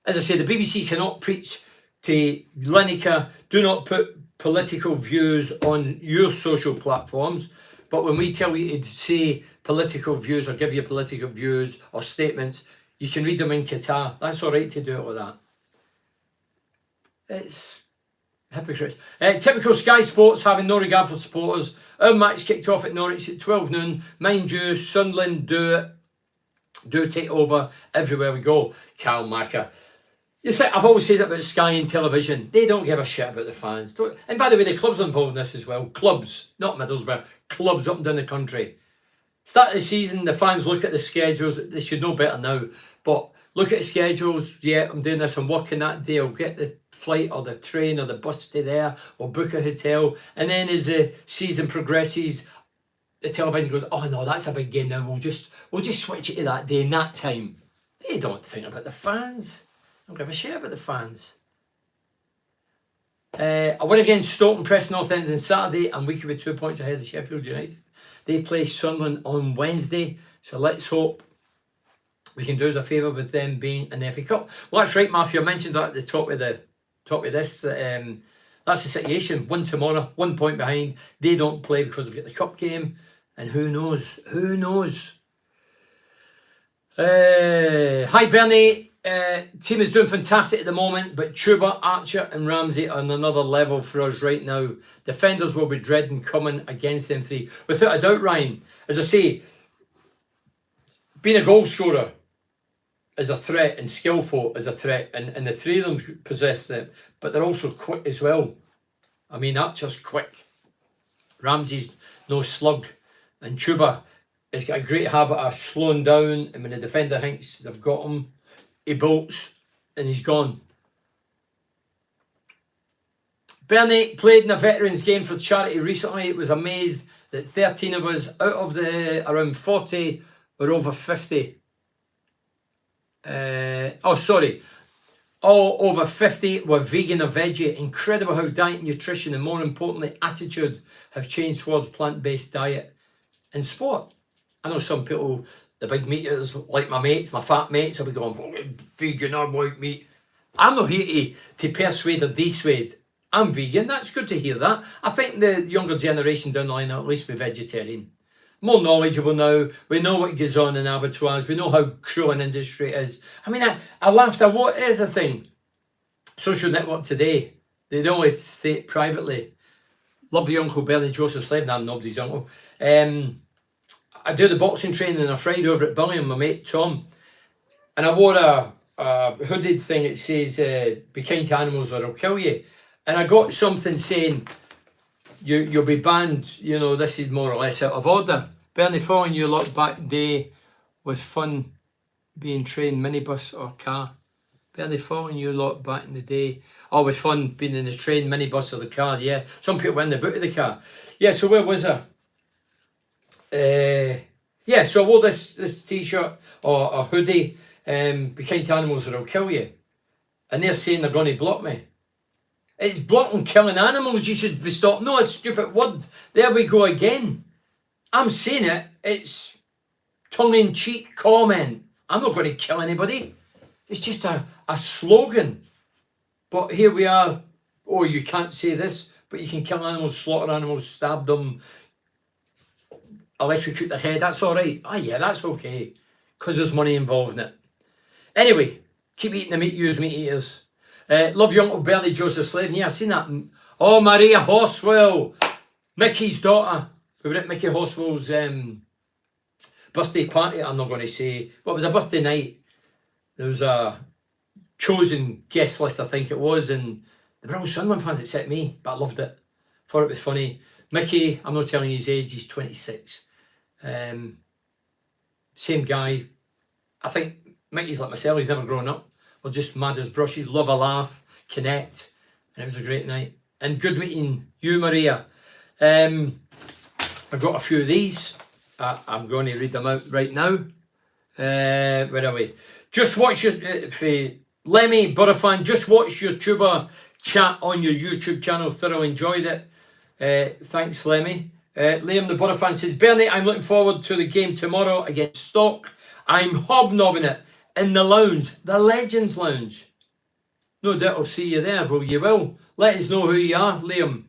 Speaker 1: As I say, the BBC cannot preach to Lineker, do not put political views on your social platforms. But when we tell you to say political views or give you political views or statements, you can read them in Qatar. That's all right to do it like that. It's hypocrites. Typical Sky Sports having no regard for supporters. Our match kicked off at Norwich at 12 noon. Mind you, Sunderland do take over everywhere we go. Carl Marker. You see, I've always said it about Sky and television. They don't give a shit about the fans. And by the way, the clubs are involved in this as well. Clubs, not Middlesbrough. Clubs up and down the country. Start of the season, the fans look at the schedules. They should know better now. But look at the schedules. Yeah, I'm doing this. I'm working that day. I'll get the flight or the train or the bus to there. Or book a hotel. And then as the season progresses, the television goes, oh no, that's a big game now. We'll just switch it to that day and that time. They don't think about the fans. Don't give a shit about the fans. I win against Stoke and Preston North End on Saturday, and we could be 2 points ahead of Sheffield United. They play Sunderland on Wednesday, so let's hope we can do us a favour with them being in the FA Cup. Well, that's right, Matthew. I mentioned that at the top of this. That's the situation. Win tomorrow, 1 point behind. They don't play because they've got the cup game, and who knows? Who knows? Hi, Bernie. Team is doing fantastic at the moment, but Chuba, Archer and Ramsey are on another level for us right now. Defenders will be dreading coming against them three. Without a doubt, Ryan. As I say, being a goal scorer is a threat and skillful is a threat, and the three of them possess them, but they're also quick as well. I mean, Archer's quick. Ramsey's no slug, and Chuba has got a great habit of slowing down, and when the defender thinks they've got him, he bolts and he's gone. Bernie played in a veterans game for charity recently. It was amazed that 13 of us out of the around 40 were over 50. All over 50 were vegan or veggie. Incredible how diet, nutrition and more importantly attitude have changed towards plant-based diet and sport. I know some people, the big meat eaters, like my mates, my fat mates, will be going, vegan or white meat. I'm not here to persuade or dissuade. I'm vegan. That's good to hear that. I think the younger generation down the line will at least be vegetarian. More knowledgeable now. We know what goes on in abattoirs. We know how cruel an industry is. I mean, I laughed at what is a thing. Social network today. They don't always state privately. Love the Uncle Bernie Joseph Slaven. I'm nobody's uncle. I do the boxing training on a Friday over at Billingham, my mate Tom, and I wore a hooded thing that says be kind to animals or I'll kill you, and I got something saying you'll be banned, you know, this is more or less out of order. Bernie, following you lot back day was fun being trained minibus or car. Bernie, following you lot back in the day, always fun being in the train, minibus or the car. Yeah, some people were in the boot of the car. Yeah, so where was I? Yeah, so I wore this t-shirt or a hoodie, be kind to animals or I'll kill you. And they're saying they're going to block me. It's blocking killing animals, you should be stopped. No, it's a stupid word. There we go again. I'm saying it, it's tongue-in-cheek comment. I'm not going to kill anybody. It's just a slogan. But here we are, oh, you can't say this, but you can kill animals, slaughter animals, stab them, electrocute their head, that's all right. Oh yeah, that's okay, because there's money involved in it. Anyway, keep eating the meat, use meat eaters. Love your Uncle Bernie Joseph Slaven. Yeah, I've seen that. Oh, Maria Horswell, Mickey's daughter. We were at Mickey Horswell's birthday party, I'm not going to say. Well, it was a birthday night. There was a chosen guest list, I think it was, and the were all Sunderland fans that set me, but I loved it. Thought it was funny. Mickey, I'm not telling you his age, he's 26. Same guy. I think Mickey's like myself, he's never grown up. We're just mad as brushes, love a laugh, connect, and it was a great night. And good meeting you, Maria. I've got a few of these. I'm going to read them out right now. Where are we? Just watch your Lemmy Burrafan. Just watch your tuber chat on your YouTube channel. Thoroughly enjoyed it. Thanks, Lemmy. Liam the Burrafan says, Bernie, I'm looking forward to the game tomorrow against Stoke. I'm hobnobbing it in the lounge, the Legends Lounge. No doubt I'll see you there. Well, you will. Let us know who you are, Liam.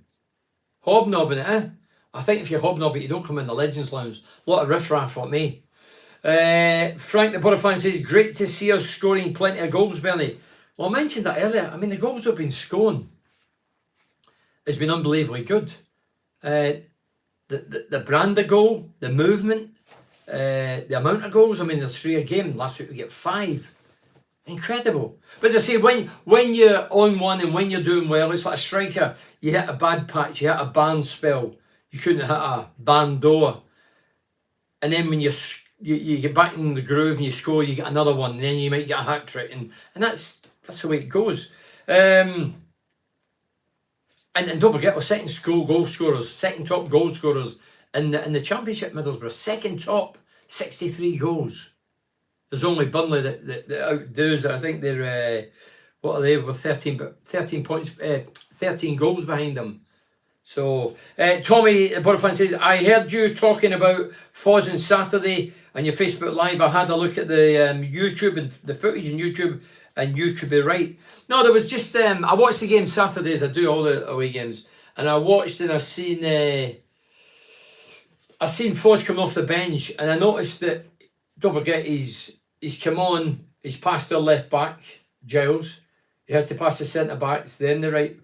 Speaker 1: Hobnobbing it, eh? I think if you hobnob it, you don't come in the Legends Lounge. A lot of riffraff like me. Frank the Burrafan says, great to see us scoring plenty of goals, Bernie. Well, I mentioned that earlier. I mean, the goals we've been scoring has been unbelievably good. The brand of goal, the movement, the amount of goals. I mean, there's 3 a game. Last week we get 5. Incredible. But as I say, when you're on one and when you're doing well, it's like a striker. You hit a bad patch, you hit a banned spell. You couldn't hit a banned door. And then when you get back in the groove and you score, you get another one. And then you might get a hat-trick. And that's the way it goes. And don't forget, we're second goal scorers, second top goal scorers in the Championship, Middlesbrough. Second top, 63 goals. There's only Burnley that outdoes it. I think they're what are they with 13 points, 13 goals behind them. So Tommy Burrafan says, I heard you talking about Foz on Saturday on your Facebook Live. I had a look at the YouTube and the footage on YouTube, and you could be right. No, there was just I watched the game Saturdays. I do all the away games, and I watched and I seen Foz coming off the bench, and I noticed that. Don't forget, he's come on. He's passed their left back, Giles. He has to pass the centre backs, then the right,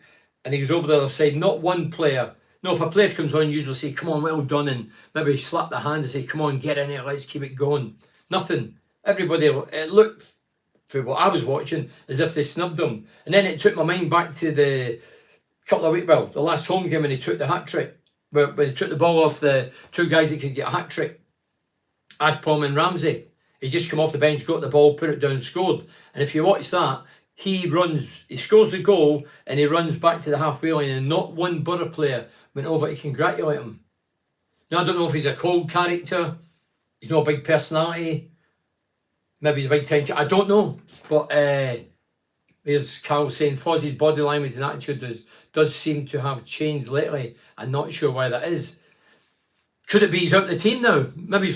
Speaker 1: and he goes over the other side. Not one player. No, if a player comes on, usually say, "Come on, well done," and maybe slap the hand and say, "Come on, get in here, let's keep it going." Nothing. Everybody. It looked, for what I was watching, as if they snubbed him, and then it took my mind back to the couple of weeks, well, the last home game when he took the hat trick, where he took the ball off the 2 guys that could get a hat trick, Akpom and Ramsey. He just come off the bench, got the ball, put it down, scored. And if you watch that, he scores the goal, and he runs back to the halfway line, and not one Borough player went over to congratulate him. Now, I don't know if he's a cold character, he's not a big personality, maybe he's a big time. I don't know. But here's Carl saying, Fozzie's body language and attitude does seem to have changed lately. I'm not sure why that is. Could it be he's out of the team now? Maybe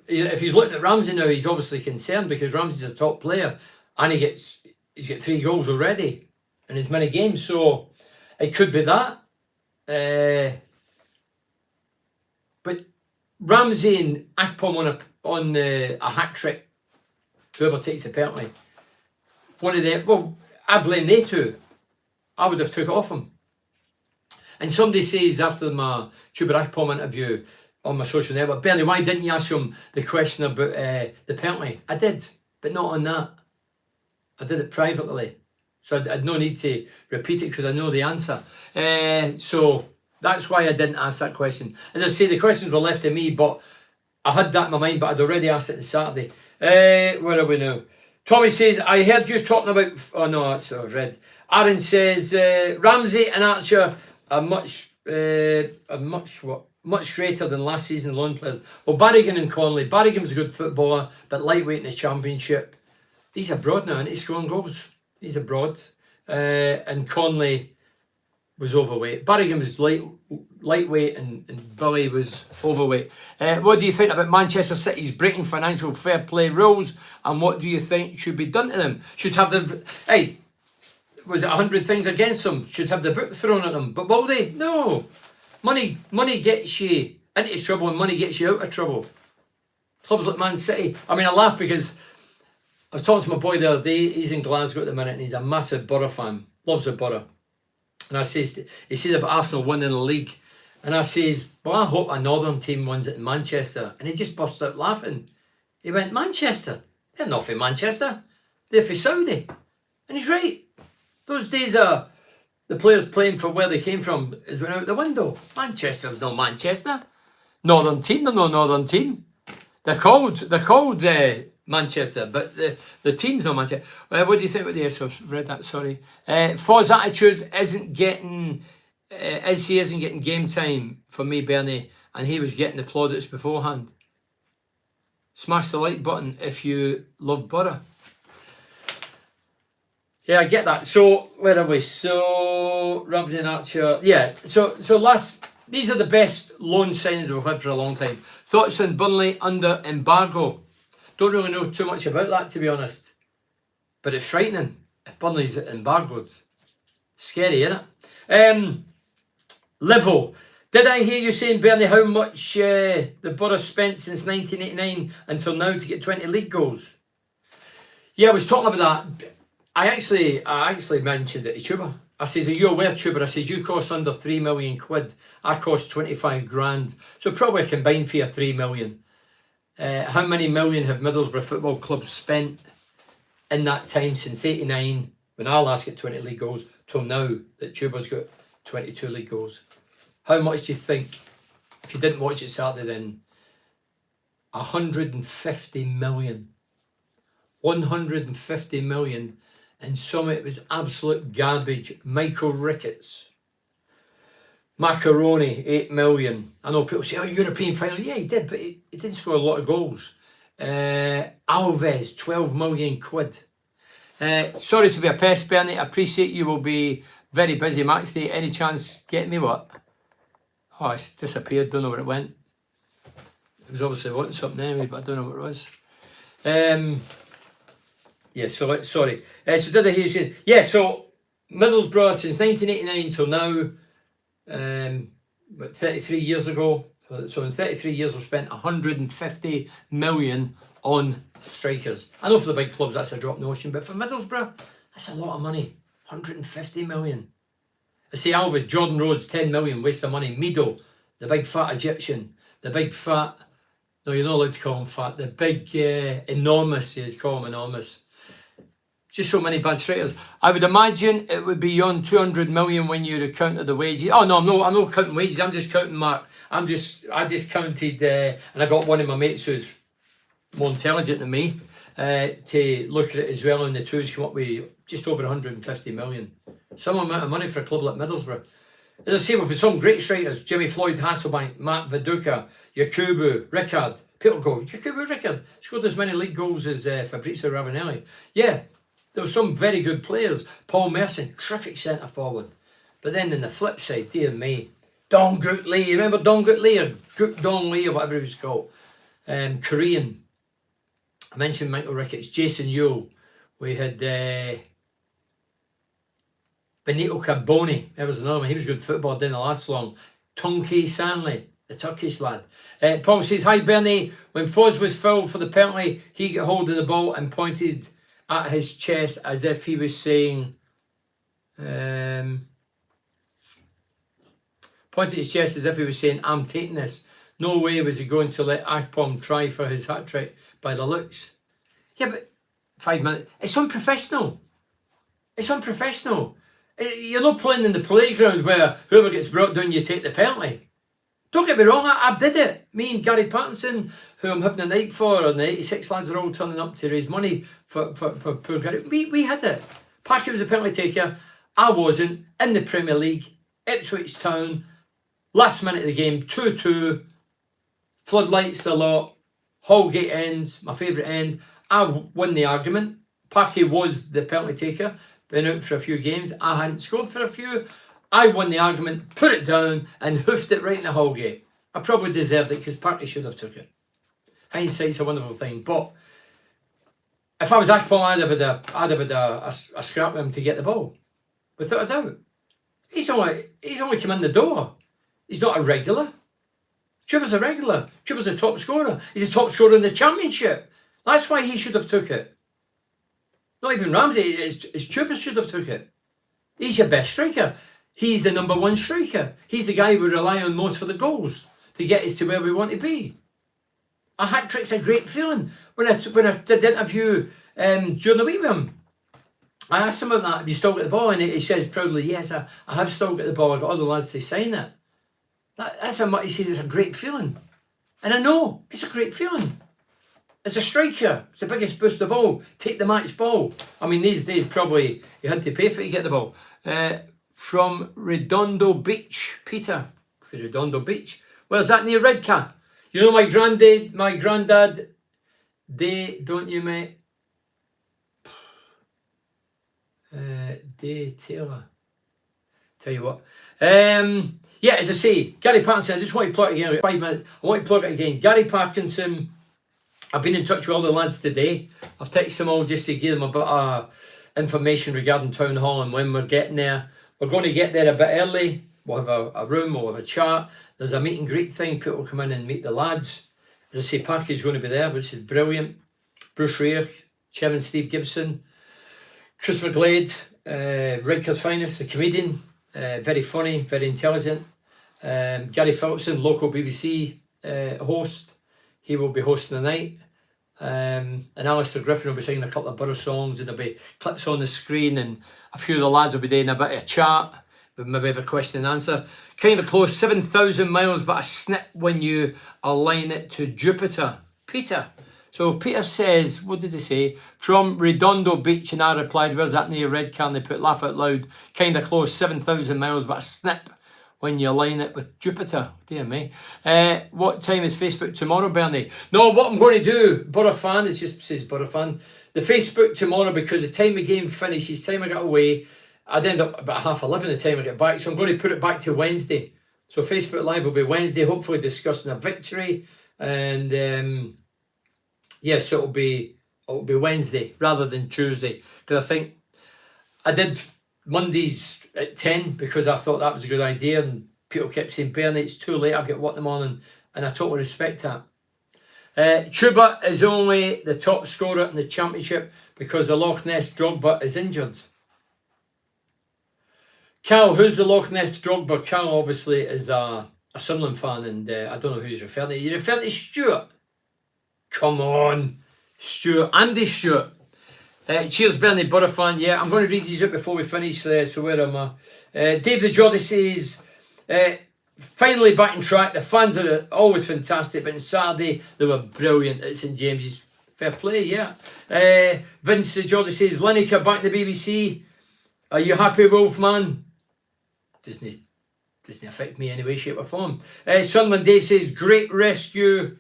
Speaker 1: if he's looking at Ramsey now, he's obviously concerned because Ramsey's a top player and he's got 3 goals already in as many games. So it could be that. But Ramsey and Akpom on a hat trick, whoever takes the penalty, one of them. Well, I blame they two. I would have took it off him. And somebody says after my Chuba Akpom interview on my social network, Bernie, why didn't you ask him the question about the penalty? I did, but not on that. I did it privately. So I had no need to repeat it because I know the answer. So that's why I didn't ask that question. As I say, the questions were left to me, but I had that in my mind, but I'd already asked it on Saturday. Where are we now? Tommy says, I heard you talking about... Oh, no, that's what I've read. Aaron says, Ramsey and Archer are much greater than last season loan players. Well, Barrigan and Connolly. Barrigan's a good footballer, but lightweight in the Championship. He's abroad now, and he's scoring goals. He's abroad. And Connolly was overweight. Barrigan was lightweight and Billy was overweight. What do you think about Manchester City's breaking financial fair play rules, and what do you think should be done to them? Should have the... Hey, was it 100 things against them? Should have the book thrown at them. But will they? No. Money gets you into trouble and money gets you out of trouble. Clubs like Man City. I mean, I laugh because I was talking to my boy the other day. He's in Glasgow at the minute and he's a massive Borough fan. Loves the Borough. And he says about Arsenal winning the league. And I says, well, I hope a northern team wins it in Manchester. And he just burst out laughing. He went, Manchester? They're not from Manchester. They're from Saudi. And he's right. Those days are the players playing for where they came from is went out the window. Manchester's not Manchester. Northern team, they're no Northern team. They're called Manchester, but the team's not Manchester. What do you think about the S? I've read that, sorry. Foz attitude isn't getting game time for me, Bernie, and he was getting the plaudits beforehand. Smash the like button if you love Borough. Yeah, I get that. So where are we? So Ramsey and Archer. Yeah. So these are the best loan signings we've had for a long time. Thoughts on Burnley under embargo? Don't really know too much about that, to be honest. But it's frightening if Burnley's embargoed. Scary, isn't it? Livo. Did I hear you saying, Bernie, how much the Borough spent since 1989 until now to get 20 league goals? Yeah, I was talking about that. I actually mentioned it to Chuba. I says, are you aware, Chuba? I said, you cost under 3 million quid. I cost 25 grand. So probably a combined fee of 3 million. How many million have Middlesbrough Football Club spent in that time since 89, when I last got 20 league goals, till now that Chuba's got 22 league goals? How much do you think, if you didn't watch it Saturday then, 150 million. 150 million. And some of it was absolute garbage. Michael Ricketts. Macaroni, 8 million. I know people say, oh, European final. Yeah, he did, but he didn't score a lot of goals. Alves, 12 million quid. Sorry to be a pest, Bernie. I appreciate you will be very busy match day. Any chance getting me what? Oh, it's disappeared. Don't know where it went. It was obviously wanting something anyway, but I don't know what it was. Yeah, so sorry. So did I hear you saying? Yeah, so Middlesbrough since 1989 till now, 33 years ago. So in 33 years we've spent 150 million on strikers. I know for the big clubs that's a drop in the ocean, but for Middlesbrough, that's a lot of money. 150 million. I see Alves, Jordan Rhodes, 10 million, waste of money. Mido, the big fat Egyptian, the big fat, no, you're not allowed to call him fat, the big enormous, you'd call him enormous. Just so many bad strikers. I would imagine it would be beyond 200 million when you accounted the wages. Oh no, I'm not counting wages, I'm just counting Mark. I just counted, and I got one of my mates who's more intelligent than me to look at it as well, and the twos come up with just over 150 million. Some amount of money for a club like Middlesbrough. As I say, we've had some great strikers: Jimmy Floyd, Hasselbank, Matt Viduka, Yakubu, Rickard. People go, Yakubu Rickard scored as many league goals as Fabrizio Ravanelli. Yeah, there were some very good players. Paul Merson, terrific centre forward. But then on the flip side, dear me, Dong Gut Lee. Remember Dong Gut Lee or Gut Dong Lee or whatever he was called? Korean. I mentioned Michael Ricketts, Jason Yule. We had Benito Carboni. There was another one. He was good football, didn't last long. Tunke Sanley, the Turkish lad. Paul says, hi Bernie. When Foz was fouled for the penalty, he got hold of the ball and pointed at his chest as if he was saying, pointed at his chest as if he was saying, I'm taking this. No way was he going to let Akpom try for his hat-trick by the looks. Yeah, but 5 minutes. It's unprofessional. It's unprofessional. You're not playing in the playground where whoever gets brought down, you take the penalty. Don't get me wrong, I did it. Me and Gary Pattinson, who I'm having a night for, and the 86 lads are all turning up to raise money for poor Gary. We had it. Packy was a penalty taker. I wasn't. In the Premier League, Ipswich Town, last minute of the game, 2-2. Floodlights a lot. Hallgate ends, my favourite end. I won the argument. Packy was the penalty taker. Been out for a few games. I hadn't scored for a few. I won the argument, put it down, and hoofed it right in the Hallgate. I probably deserved it because Packy should have took it. Hindsight's a wonderful thing. But if I was Akpom, I'd have had a scrap with him to get the ball. Without a doubt. He's only come in the door. He's not a regular. Chuba's a regular. Chuba's a top scorer. He's a top scorer in the Championship. That's why he should have took it. Not even Ramsey, it's Chuba should have took it. He's your best striker. He's the number one striker. He's the guy we rely on most for the goals to get us to where we want to be. A hat-trick's a great feeling. When I did the interview during the week with him, I asked him about that, have you still got the ball? And he says proudly, yes, I have still got the ball. I got all the lads to sign it. He says it's a great feeling. And I know, it's a great feeling. As a striker, it's the biggest boost of all. Take the match ball. I mean, these days probably you had to pay for it to get the ball. From Redondo Beach, Peter. Redondo Beach. Where's that near Redcar? You know my granddad, they, don't you, mate? Day Taylor. Tell you what. Yeah, as I say, Gary Parkinson, I just want to plug it again, 5 minutes. I want to plug it again. Gary Parkinson, I've been in touch with all the lads today. I've texted them all just to give them a bit of information regarding Town Hall and when we're getting there. We're going to get there a bit early. We'll have a room, we'll have a chat. There's a meet and greet thing. People will come in and meet the lads. As I say, Parky's going to be there, which is brilliant. Bruce Rear, Chairman Steve Gibson, Chris McGlade, Redcar's finest, the comedian, very funny, very intelligent. Gary Phillipson, local BBC host. He will be hosting the night. And Alistair Griffin will be singing a couple of Borough songs, and there'll be clips on the screen, and a few of the lads will be doing a bit of chat. We'll maybe have a question and answer. Kind of close, 7,000 miles, but a snip when you align it to Jupiter. Peter. So Peter says, what did he say? From Redondo Beach, and I replied, where's that near Redcar? And they put laugh out loud. Kind of close, 7,000 miles, but a snip when you align it with Jupiter. Dear me. What time is Facebook tomorrow, Bernie? No, what I'm going to do, Borough fan, it just says Borough fan. The Facebook tomorrow, because the time the game finishes, time I got away, I'd end up about 11:30 the time I get back. So I'm going to put it back to Wednesday. So Facebook Live will be Wednesday, hopefully discussing a victory. And yes, it'll be Wednesday rather than Tuesday. Because I think I did Mondays at 10 because I thought that was a good idea, and people kept saying, Bernie, it's too late, I've got work in the morning, and I totally respect that. Chuba is only the top scorer in the championship because the Loch Ness Drogba is injured. Cal, who's the Loch Ness Drogba? Cal obviously is a Sunderland fan, and I don't know who he's referring to. You're referring to Stuart? Come on, Stuart. Andy Stuart. Cheers, Bernie, Borough fan. Yeah, I'm going to read these out before we finish. So where am I? Dave the Geordie says, finally back on track. The fans are always fantastic, but on Saturday they were brilliant at St James's. Fair play, yeah. Vince the Geordie says, Lineker back in the BBC. Are you happy, Wolfman? Doesn't affect me in any way, shape or form. Sunderland Dave says, great rescue.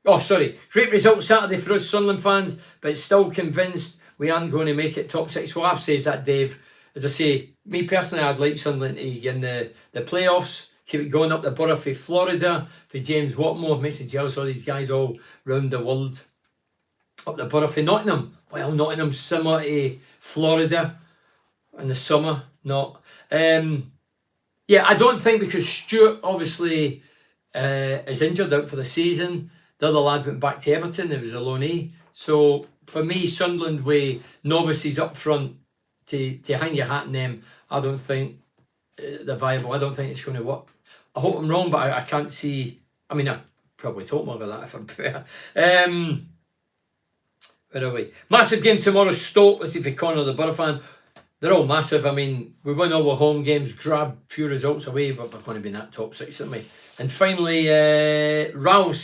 Speaker 1: Oh, sorry. Great result Saturday for us Sunderland fans, but still convinced we aren't going to make it top 6. Well, I've said that, Dave. As I say, me personally, I'd like Sunderland to get in the playoffs. Keep it going up the Borough for Florida, for James Watmore. Makes me jealous, all these guys all round the world. Up the Borough for Nottingham. Well, Nottingham's similar to Florida in the summer. Not. Yeah, I don't think, because Stuart obviously is injured out for the season. The other lad went back to Everton. It was a loanee. So for me, Sunderland with novices up front to hang your hat on them, I don't think they're viable. I don't think it's going to work. I hope I'm wrong, but I can't see. I mean, I probably talk more about that if I'm fair. Where are we? Massive game tomorrow, Stoke. Let's see if we corner the Borough fan. They're all massive. I mean, we win all our home games, grab a few results away, but we're going to be in that top 6, aren't we? And finally, Ralph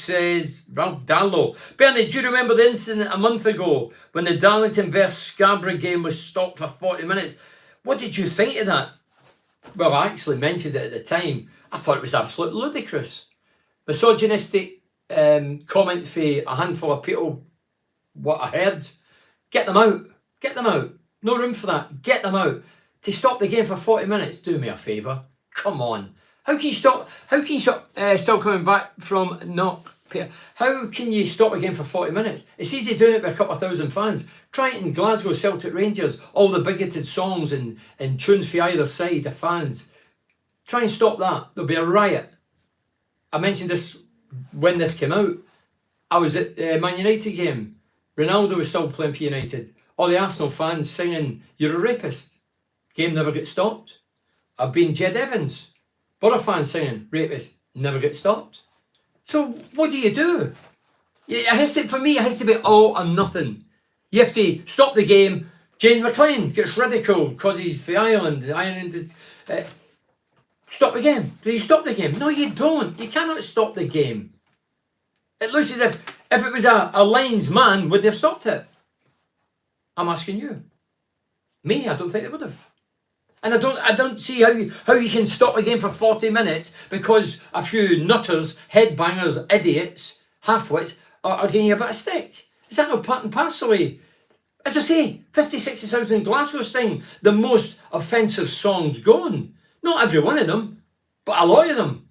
Speaker 1: Dallow. Bernie, do you remember the incident a month ago when the Darlington vs Scarborough game was stopped for 40 minutes? What did you think of that? Well, I actually mentioned it at the time. I thought it was absolutely ludicrous. Misogynistic comment for a handful of people, what I heard. Get them out. Get them out. No room for that. Get them out. To stop the game for 40 minutes, do me a favour. Come on. How can you stop? Still coming back from knock? How can you stop a game for 40 minutes? It's easy doing it with a couple of thousand fans. Try it in Glasgow, Celtic Rangers. All the bigoted songs and tunes for either side, the fans. Try and stop that. There'll be a riot. I mentioned this when this came out. I was at the Man United game. Ronaldo was still playing for United. All the Arsenal fans singing, "You're a rapist." Game never gets stopped. I've been Jed Evans. Borough fans singing, "Rapist," never gets stopped. So what do you do? Yeah, for me, it has to be all or nothing. You have to stop the game. James McLean gets ridiculed because he's for Ireland. Ireland is, stop the game. Do you stop the game? No, you don't. You cannot stop the game. It looks as if it was a Lions man, would they have stopped it? I'm asking you. Me, I don't think they would have. And I don't see how you can stop a game for 40 minutes because a few nutters, headbangers, idiots, half-wits are getting a bit of stick. Is that no part and parcel? As I say, 50, 60,000 Glasgow sing the most offensive songs going. Not every one of them, but a lot of them.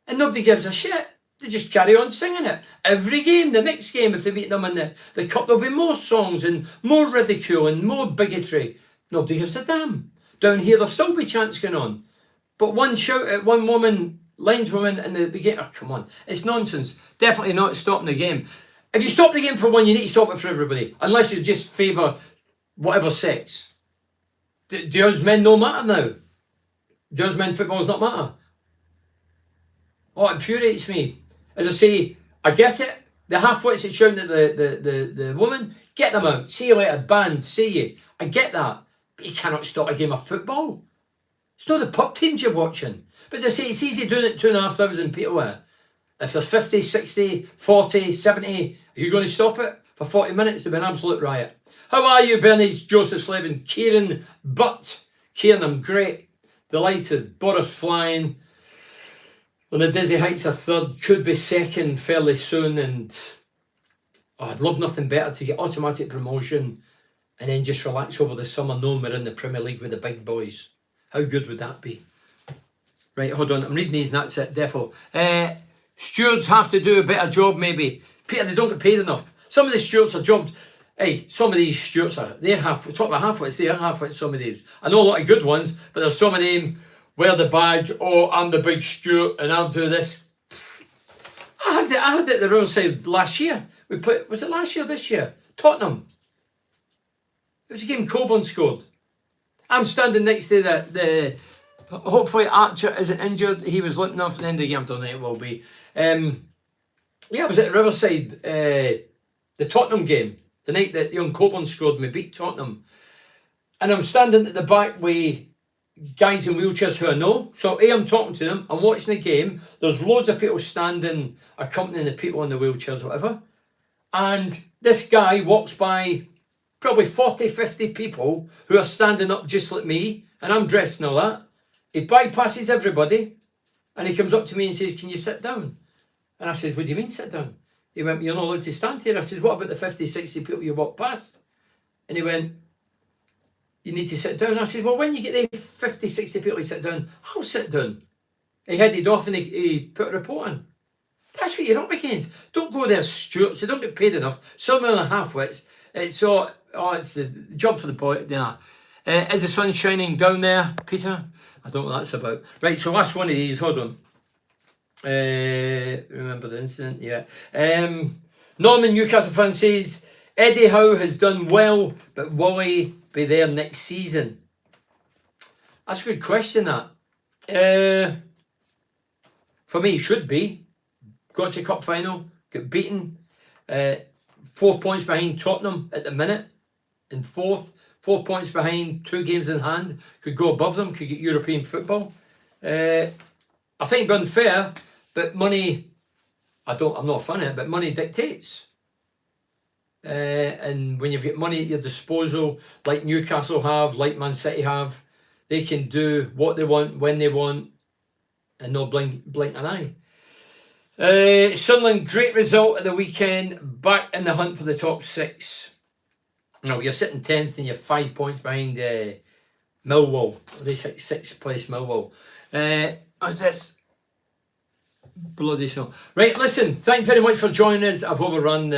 Speaker 1: And nobody gives a shit. They just carry on singing it. Every game, the next game, if they beat them in the cup, there'll be more songs and more ridicule and more bigotry. Nobody gives a damn. Down here, there'll still be chants going on. But one shout at one woman, lineswoman, in the beginning, oh, come on. It's nonsense. Definitely not stopping the game. If you stop the game for one, you need to stop it for everybody. Unless you just favour whatever sex. Do us men no matter now? Do us men football's not matter? Oh, it infuriates me. As I say, I get it. The half-wits that shouting at the woman, get them out. See you later, banned, see you. I get that. But you cannot stop a game of football. It's not the pub teams you're watching. But as I say, it's easy doing it 2,500 people. If there's 50, 60, 40, 70, are you going to stop it? For 40 minutes, there'll be an absolute riot. How are you, Bernie's Joseph Slaven? Kieran Butt. Kieran, I'm great. Delighted. Boris flying. On the dizzy heights of third, could be second fairly soon, and I'd love nothing better to get automatic promotion and then just relax over the summer knowing we're in the Premier League with the big boys. How good would that be? Right, hold on, I'm reading these and that's it, therefore. Stewards have to do a better job maybe. Peter, they don't get paid enough. Some of the stewards are jobbed. Hey, some of these stewards are, they're talk about half-wits, they're half-wits, some of these. I know a lot of good ones, but there's some of them wear the badge, oh, I'm the big steward and I'll do this. I had it at the Riverside last year. Was it last year or this year? Tottenham. It was a game Coburn scored. I'm standing next to the hopefully Archer isn't injured. He was limping off at the end of the game. I don't think it will be. Yeah, I was at Riverside, the Tottenham game, the night that young Coburn scored and we beat Tottenham. And I'm standing at the back with guys in wheelchairs who I know. So I'm talking to them, I'm watching the game. There's loads of people standing, accompanying the people in the wheelchairs, whatever. And this guy walks by probably 40, 50 people who are standing up just like me, and I'm dressed and all that. He bypasses everybody, and he comes up to me and says, can you sit down? And I said, what do you mean sit down? He went, you're not allowed to stand here. I said, what about the 50, 60 people you walk past? And he went, you need to sit down. I said, well, when you get the 50, 60 people to sit down, I'll sit down. He headed off and he put a report in. That's what you're up against. Don't go there, stewards. They don't get paid enough. Some of them are half-wits. It's the job for the boy. Yeah. Is the sun shining down there, Peter? I don't know what that's about. Right, so last one of these. Hold on. Remember the incident? Yeah. Norman Newcastle fan says, Eddie Howe has done well, but will he be there next season? That's a good question, that. For me, he should be. Got to cup final, got beaten. 4 points behind Tottenham at the minute, in fourth. 4 points behind, 2 games in hand. Could go above them, could get European football. I think it'd be unfair, but money, I'm not a fan of it, but money dictates. And when you've got money at your disposal, like Newcastle have, like Man City have, they can do what they want, when they want, and not blink an eye. Sunderland, great result at the weekend, back in the hunt for the top 6. No, you're sitting 10th and you're 5 points behind Millwall. They sit 6th place Millwall. How's this? Bloody snow. Right, listen, thank you very much for joining us. I've overrun.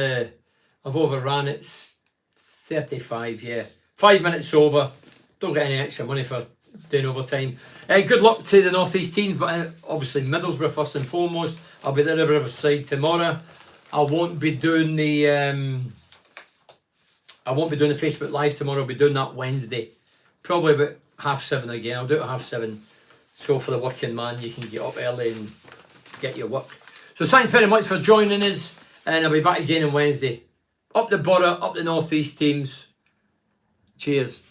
Speaker 1: It's 35, yeah. 5 minutes over. Don't get any extra money for doing overtime. Good luck to the North East team, but obviously Middlesbrough first and foremost. I'll be there at Riverside tomorrow. I won't be doing the Facebook Live tomorrow. I'll be doing that Wednesday. Probably about 7:30 again. I'll do it at 7:30. So for the working man, you can get up early and get your work. So thanks very much for joining us. And I'll be back again on Wednesday. Up the Borough, up the North East teams. Cheers.